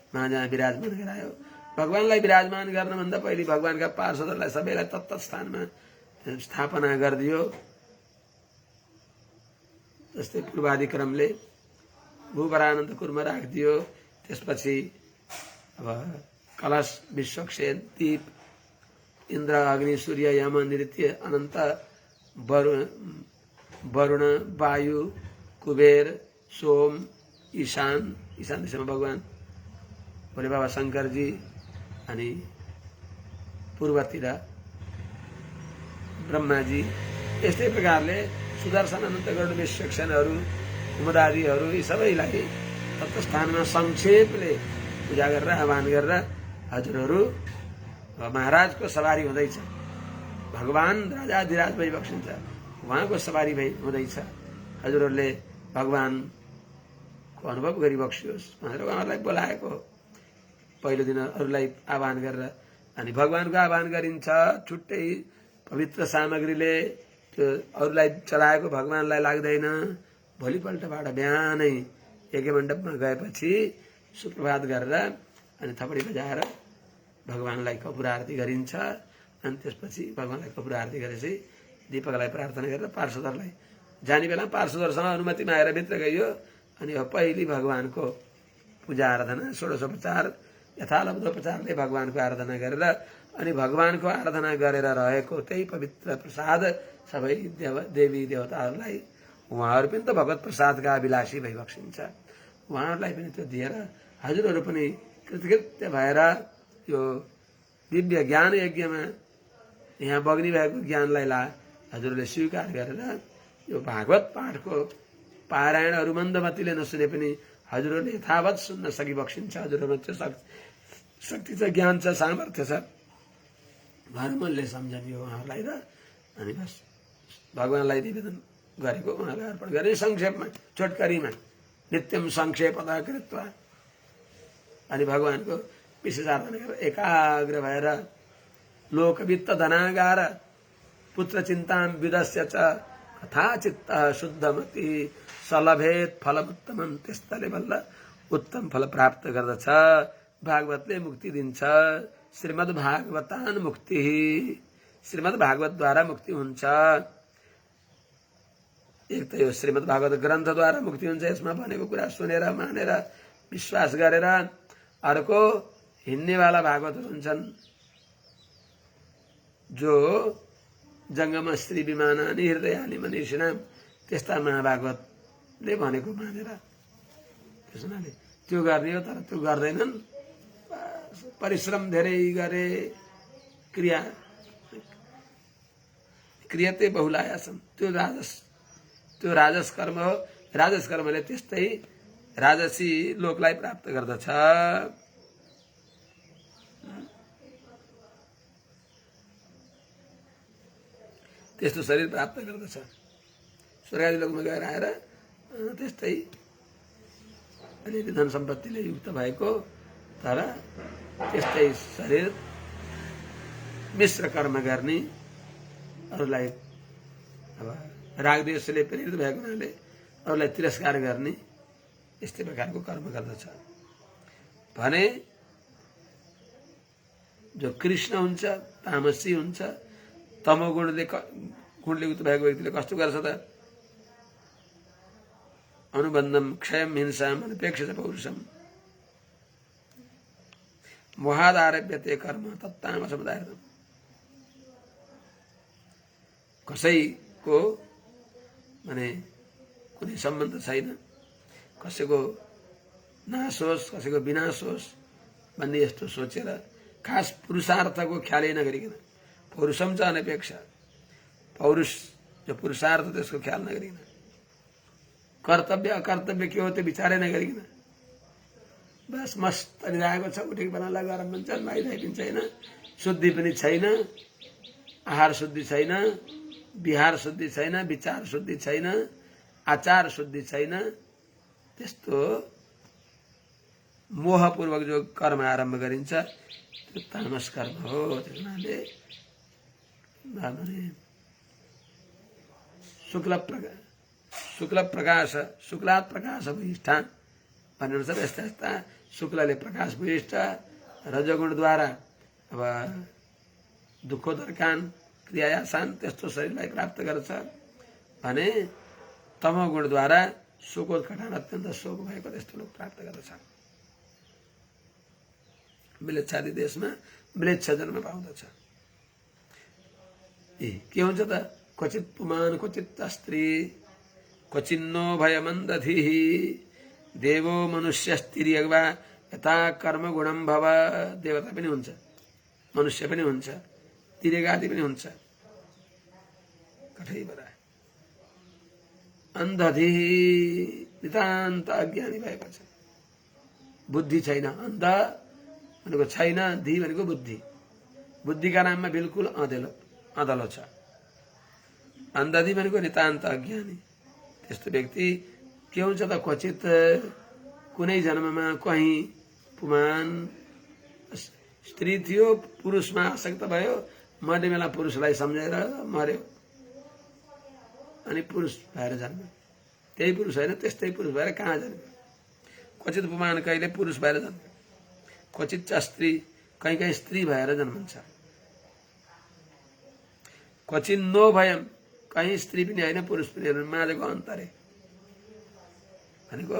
माझमा विराजमान गरायो। भगवानलाई विराजमान गर्नभन्दा पहिले भगवानका पार्षदहरूलाई सबैलाई तत्त स्थानमा स्थापना गरिदियो। जस्तै पूर्वाधिक्रमले भूवरानन्द कुर्म राखिदियो। त्यसपछि अब कलश, विश्वक्सेन, दीप, इन्द्र, अग्नि, सूर्य, यम, नृत्य, अनन्त, वरुण, वायु, कुबेर, सोम, ईशान दिशामा भगवान भोले बाबा शङ्करजी, अनि पूर्वतिर ब्रह्माजी। यस्तै प्रकारले सुदर्शन, अनन्त, गरुड, विश्वक्सेनहरू, कुमुदादिहरू यी सबैलाई तत्त स्थानमा संक्षेपले पूजा गरेर आह्वान गरेर हजुरहरू महाराजको सवारी हुँदैछ। भगवान राजाधिराज भइबक्सिन्छ, उहाँको सवारी हुँदैछ। हजुरहरूले भगवानको अनुभव गरिबक्सियोस् भनेर उहाँहरूलाई बोलाएको। पहिलो दिन अरूलाई आह्वान गरेर अनि भगवानको आह्वान गरिन्छ। छुट्टै पवित्र सामग्रीले त्यो अरूलाई चढाएको भगवानलाई लाग्दैन। भोलिपल्टबाट बिहानै यज्ञ मण्डपमा गएपछि सुप्रभात गरेर अनि थपडी बजाएर भगवानलाई कपुर आरती गरिन्छ। अनि त्यसपछि भगवानलाई कपुर आरती गरेपछि दीपकलाई प्रार्थना गरेर पार्षदहरूलाई जाने बेला पार्षदहरूसँग अनुमति मागेर भित्र गइयो। अनि पहिली भगवानको पूजा आराधना, षोडशोपचार, यथालब्धोपचारले भगवानको आराधना गरेर अनि भगवानको आराधना गरेर रहेको त्यही पवित्र प्रसाद सबै देवी देवताहरूलाई, उहाँहरू पनि त भगवत प्रसादका अभिलाषी भइबक्सिन्छ, उहाँहरूलाई पनि त्यो दिएर हजुरहरू पनि कृतकृत्य भएर यो दिव्य ज्ञान यज्ञमा यहाँ बग्नी भएको ज्ञानलाई हजुरहरूले स्वीकार गरेर यो भागवत पाठको पारायणहरू मन्दमतीले नसुने पनि हजुरहरूले यथावत सुन्न सकिबक्सिन्छ। हजुरहरूमा त्यो शक्ति छ, ज्ञान छ, सामर्थ्य छ। धर्मले सम्झियो उहाँहरूलाई र अनि बस भगवानलाई निवेदन गरेको उहाँलाई अर्पण गरे। संक्षेपमा छोटकरीमा नित्यम संक्षेपता कृत्वा अनि भगवानको विशेष आराधना गरेर एकाग्र भएर लोकवित्त धनागार पुत्र चिन्ताम विदस्य च कथा चित्त शुद्धमति सलभेत फलमुत्तमम त्यस्तले बल्ल उत्तम फल प्राप्त गर्दछ। भागवतले मुक्ति दिन्छ। श्रीमद् भागवतान मुक्ति, श्रीमद् भागवतद्वारा मुक्ति हुन्छ। एक त यो श्रीमद् भागवत ग्रन्थद्वारा मुक्ति हुन्छ, यसमा भनेको कुरा सुनेर मानेर विश्वास गरेर। अर्को हिँड्नेवाला भागवतहरू हुन्छन् जो जङ्गम स्त्री विमानानि हृदयानि मनीषिणाम, त्यस्ता महाभागवतले भनेको मानेर त्यसनाले त्यो गर्ने हो। तर त्यो गर्दैनन्, परिश्रम धेरै गरे, क्रियाते बहुलायासन्, त्यो राजस कर्म हो। राजस कर्मले त्यस्तै राजसी लोकलाई प्राप्त गर्दछ। त्यस्तो शरीर प्राप्त गर्दछ। स्वर्गादी लोकमा गएर आएर त्यस्तै अलिअलि धन सम्पत्तिले युक्त भएको तर त्यस्तै शरीर मिश्र कर्म गर्ने, अरूलाई अब रागद्वेषले प्रेरित भएको हुनाले अरूलाई तिरस्कार गर्ने, यस्तै प्रकारको कर्म गर्दछ भने जो कृष्ण हुन्छ तामसी हुन्छ। तमोगुणले युक्त भएको व्यक्तिले कस्तो गर्छ त? अनुबन्धम क्षयम हिंसाम अनपेक्षित पौरुषम मोहादारभ्यते कर्म तत्ताम समुदायर्थम। कसैको माने कुनै सम्बन्ध छैन, कसैको नाश होस् कसैको विनाश होस् भन्ने यस्तो सोचेर खास पुरुषार्थको ख्यालै नगरिकन, पौरुषम च अनपेक्षा, पौरुष जो पुरुषार्थ त्यसको ख्याल नगरिकन, कर्तव्य अकर्तव्य के हो त्यो विचारै नगरिकन बस मस्त रहेको छ। उठेको बेलालाई गरम पनि छैन, नुहाइधुवाइ पनि छैन, शुद्धि पनि छैन, आहार शुद्धि छैन, विहार शुद्धि छैन, विचार शुद्धि छैन, आचार शुद्धि छैन, त्यस्तो मोहपूर्वक जो कर्म आरम्भ गरिन्छ त्यो तामस कर्म हो। त्यस हुनाले शुक्लात प्रकाश भूयिष्ठान भन्नुहुन्छ। यस्ता यस्ता शुक्लले प्रकाश भूयिष्ठ रजगुणद्वारा अब दुःखोदरकान क्रियायासान त्यस्तो शरीरलाई प्राप्त गर्छ भने तमोगुणद्वारा शोकोत्कटान अत्यन्त शोक भएको त्यस्तो लोक प्राप्त गर्दछ। म्लेच्छादि देशमा म्लेच्छ जन्म पाउँदछ। के हुन्छ त? क्वचित पुमान क्वचित स्त्री क्वचिन्नो भयमन्दधिः देवो मनुष्यस्तिर्यग्वा यथा कर्म गुणम भव। देवता पनि हुन्छ, मनुष्य पनि हुन्छ, तिर्यगादि पनि हुन्छ। कठै बरा अन्धधिः नितान्त अज्ञानी भएपछि, बुद्धि छैन। अन्ध भनेको छैन, धि भनेको बुद्धि, बुद्धिका नाममा बिल्कुल अँधलो छ। अन्धधि भनेको नितान्त अज्ञानी। त्यस्तो व्यक्ति के हुन्छ त? क्वचित कुनै जन्ममा कहीँ पुमान स्त्री थियो, पुरुषमा आसक्त भयो, मर्ने बेला पुरुषलाई सम्झेर मर्यो अनि पुरुष भएर जन्म। त्यही पुरुष होइन, त्यस्तै पुरुष भएर कहाँ जन्म? क्वचित पुमान कहिले पुरुष भएर जन्म, क्वचित स्त्री कहीँ कहीँ स्त्री भएर जन्मन्छ। क्वचित नो भयम, कहीँ स्त्री पनि होइन पुरुष पनि होइन, माझको अन्तरे भनेको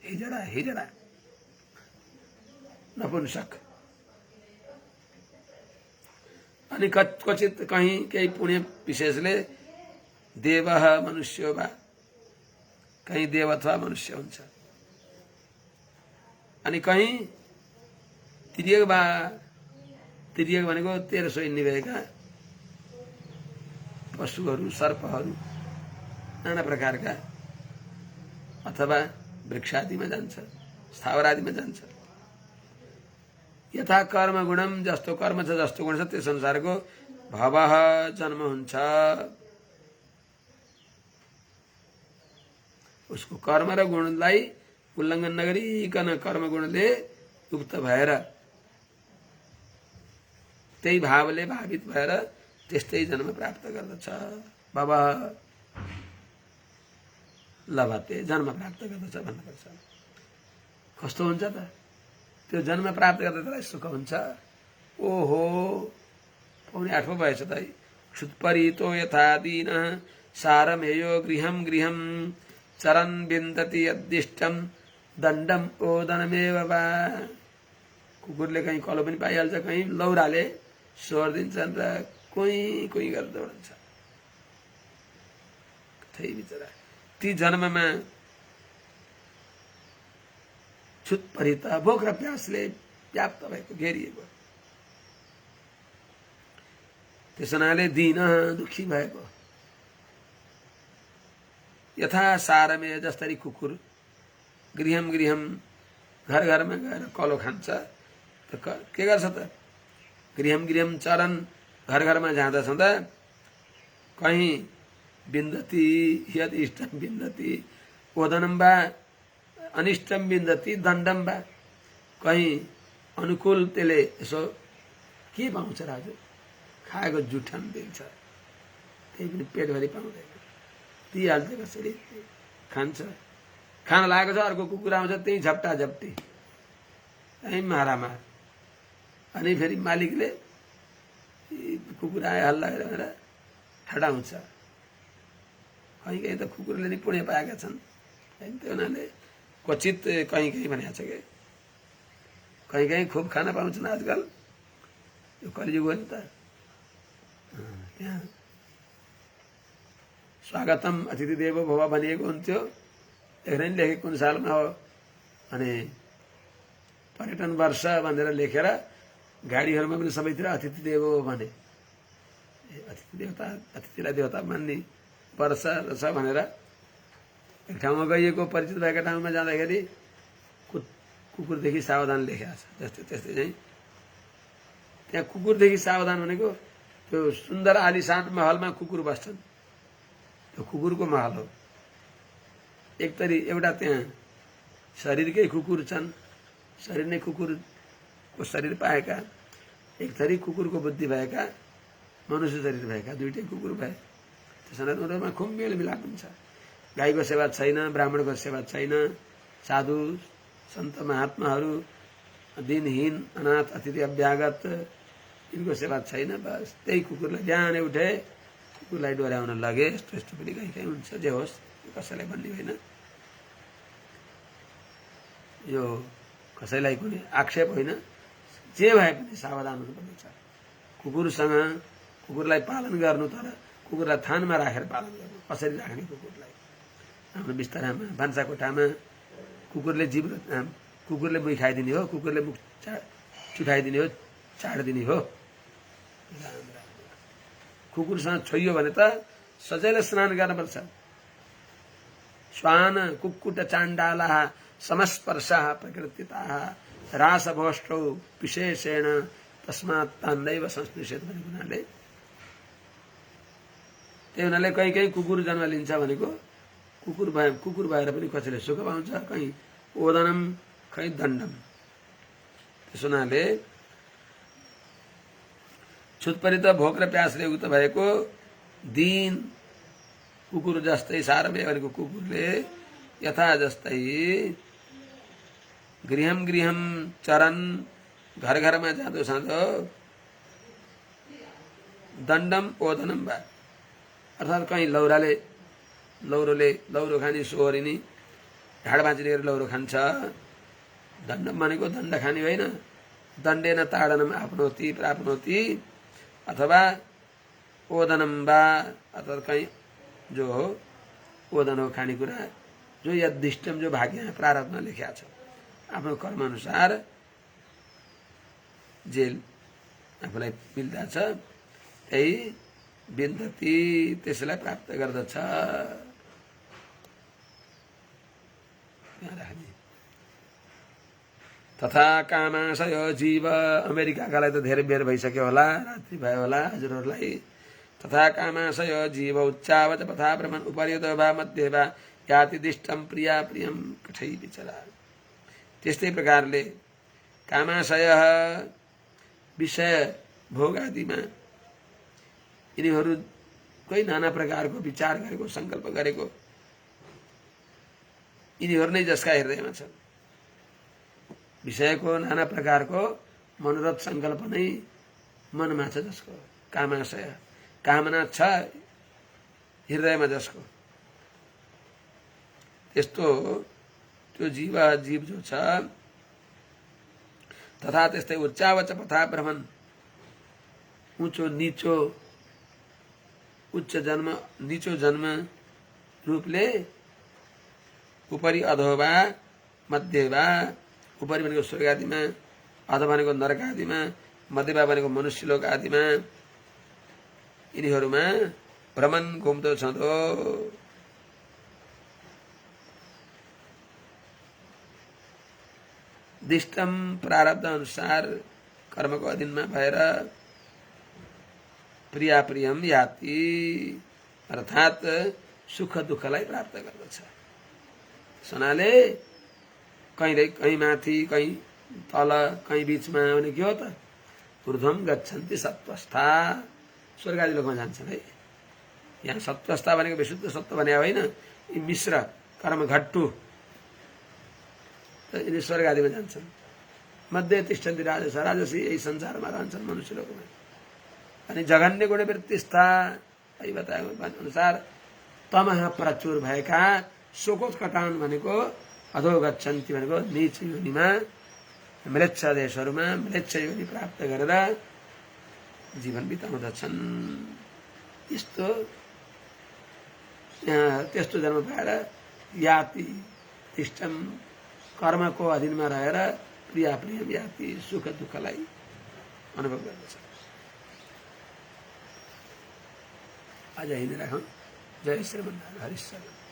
हिजडा नपुंसक। अनि क्वचित कहीँ केही पुण्य विशेषले देव मनुष्य वा, कहीँ देव अथवा मनुष्य हुन्छ। अनि कहीँ तिर्यक वा, तिर्यक भनेको 1300 हिँड्ने भएका पशुहरू, सर्पहरू, नाना प्रकारका, अथवा वृक्षादिमा जान्छ, स्थावर आदिमा जान्छ। यथा कर्म गुणम, जस्तो कर्म छ जस्तो गुण छ त्यस अनुसारको भव जन्म हुन्छ। उसको कर्म र गुणलाई उल्लङ्घन नगरिकन कर्म गुणले युक्त भएर त्यही भावले भावित भएर त्यस्तै जन्म प्राप्त गर्दछ। भव लभते, जन्म प्राप्त गर्दछ भन्नुपर्छ। कस्तो हुन्छ त त्यो जन्म प्राप्त गर्दा त्यसलाई सुख हुन्छ। ओहो, पौने 8 पो भएछ त। क्षुत्परितो यथा दीन सारमेयो गृहं गृहं चरन् विन्दति अद्दिष्टं दण्डम ओदनमेव वा। कुकुरले कहीँ कलो पनि पाइहाल्छ, कहीँ लौराले स्वर दिन्छन् र कोही कोही गरेर दौडन्छ। कतै बिचरा ती जन्ममा छुत्परित भोक र प्यासले व्याप्त भएको, घेरिएको, त्यस हुनाले दीन दुखी भएको। यथा सारमे, जसरी कुकुर गृहम गृहम घर घरमा गएर कलो खान्छ, के गर्छ त? गृहम गृहम चरन, घर घरमा जाँदा छँदा कहीँ विन्दति यद इष्टम विन्दति ओदनम वा अनिष्टम विन्दति दण्डम वा। कहीँ अनुकूल त्यसले यसो के पाउँछ राजु? खाएको जुठन दिन्छ, त्यही पनि पेटभरि पाउँदैन, दिइहाल्छ कसरी खान्छ। खान लागेको छ, अर्को कुकुर आउँछ, त्यही झप्टा झप्टी, त्यही मारामार। अनि फेरि मालिकले कुकुर आयो हल्ला गरेर ठडाउँछ। कहीँ कहीँ त कुकुरले नि पुण्य पाएका छन्। त्यो हुनाले क्वचित कहीँ कहीँ भनेको छ कि कहीँ कहीँ खुब खाना पाउँछन् आजकल। यो कलियुग हो नि त। त्यहाँ स्वागतम अतिथि देवो भव भनिएको हुन्थ्यो। लेख्दै लेखे कुन सालमा हो, अनि पर्यटन वर्ष भनेर लेखेर गाडीहरूमा पनि सबैतिर अतिथि देवो भने। अतिथि देवता, अतिथिलाई देवता मान्ने वर्ष छ भनेर एक ठाउँमा गइएको, परिचित भएका ठाउँमा जाँदाखेरि कुकुरदेखि सावधान लेखेको छ। त्यस्तै त्यस्तै चाहिँ त्यहाँ कुकुरदेखि सावधान भनेको त्यो सुन्दर आलिशान महलमा कुकुर बस्छन्, त्यो कुकुरको महल हो। एक तरी एउटा त्यहाँ शरीरकै कुकुर छन्, शरीर नै कुकुरको शरीर पाएका, एक थरी कुकुरको बुद्धि भएका, मनुष्य शरीर भएका, दुईटै कुकुर भए। त्यसैले उनीहरूमा खुब मेलमिलाप हुन्छ। गाईको सेवा छैन, ब्राह्मणको सेवा छैन, साधु सन्त महात्माहरू, दिनहीन अनाथ अतिथि अभ्यागत, यिनको सेवा छैन। बस त्यही कुकुरलाई बिहानै उठे कुकुरलाई डोर्याउन लगे। यस्तो यस्तो पनि कहीँ कहीँ हुन्छ। जे होस्, कसैलाई भन्ने होइन, यो कसैलाई कुनै आक्षेप होइन। जे भए पनि सावधान हुनुपर्ने छ कुकुरसँग। कुकुरलाई पालन गर्नु, तर कुकुरलाई थानमा राखेर पालन गर्नु। कसरी राख्ने कुकुरलाई? हाम्रो बिस्तारामा, भान्सा कोठामा कुकुरले मुख खाइदिने हो, कुकुरले मुख चुठाइदिने हो, चाडिदिने हो। कुकुरसँग छोइयो भने त सजैले स्नान गर्नुपर्छ। श्वान कुक्कुट चाण्डाला समस्पर्शा प्रकृतिता रासभोष्टौ विशेषेण तस्मात् तान्दैव संस्पृशेत भनेको हुनाले, त्यही हुनाले कहीँ कहीँ कुकुर जन्म लिन्छ भनेको कुकुर भएर पनि कसैले सुख पाउँछ, कहीँ ओदनम, कहीँ दण्डम। त्यस हुनाले छुत्परित भोक र प्यासले युक्त भएको दीन कुकुर जस्तै, सारमे भनेको कुकुरले यथा जस्तै गृहम गृहम चरन, घर घरमा जाँदो साँधो, दण्डम ओदनम वा, अर्थात् कहीँ लौरो खाने सोहोरिनी ढाड भाँचिएर लौरो खान्छ। दण्डम भनेको दण्ड खाने होइन, दण्डेन ताडनम आफ्नोति प्राप्नोति, अथवा ओदनम वा, अर्थात् कहीँ जो हो ओदन हो खानेकुरा, जो यद्दिष्टम, जो भाग्य प्रारब्धमा लेखिया छ, आफ्नो कर्मअनुसार जे आफूलाई मिल्दछ त्यही विन्दति, त्यसलाई प्राप्त गर्दछ। तथा कामाशय जीव अमेरिकाकालाई त धेरै बेर भइसक्यो होला, रात्रि भयो होला हजुरहरूलाई। तथा कामाशय जीव उच्चावच पथा भ्रमण उपर्युत वा मध्ये वा याति दिष्टम प्रिया प्रियम कठै विचरा। त्यस्तै प्रकारले कामाशय विषय भोग आदिमा यिनीहरूकै नाना प्रकारको विचार गरेको संकल्प गरेको यिनीहरू नै जसका हृदयमा छन्। विषयको नाना प्रकारको मनोरथ संकल्प नै मनमा छ जसको, कामाशय कामना छ हृदयमा जसको, त्यस्तो त्यो जीव जो छ। तथा त्यस्तै उच्चावच पथा भ्रमण ऊंचो नीचो, उच्च जन्म नीचो जन्म रूपले उपरि अधोवा मध्य वा, उपरि भनेको स्वर्ग आदिमा, अधो भनेको नरक आदिमा, मध्यमा भनेको मनुष्यलोक आदिमा यिनीहरूमा भ्रमण घुम्दो छँदो। दिष्टम प्रारब्ध अनुसार कर्मको अधीनमा भएर प्रिया प्रियम याति अर्थात सुख दुःखलाई प्राप्त गर्दछ। सुनाले कहीँ माथि कहीँ तल कहीँ बीचमा भने के हो त, ऊर्ध्वम गच्छन्ति सत्वस्था, स्वर्ग आदि लोकमा जान्छन् है। यहाँ सत्वस्था भनेको विशुद्ध सत्व भने होइन, यी मिश्र कर्म घट्टु यिनी स्वर्ग आदिमा जान्छन्। मध्ये तिष्ठन्ति राजस, राजसी यही संसारमा रहन्छन् मनुष्य लोकमा। अनि जघन्य गुणवृत्तिस्था यही बताएको अनुसार तमः प्रचुर भएका शोकोत्कटान भनेको अधो गच्छन्ति भनेको नीच योनिमा म्लेच्छ देशहरूमा म्लेच्छ योनि प्राप्त गरेर जीवन बिताउँदछन्। त्यस्तो जन्म पाएर याति तिष्ठम कर्मको अधीनमा रहेर प्रिया प्रियम याति सुख दुःखलाई अनुभव गर्दछ। आज यही नै राखौँ। जय श्रीमन्नारायण हरिश्चन्द्र।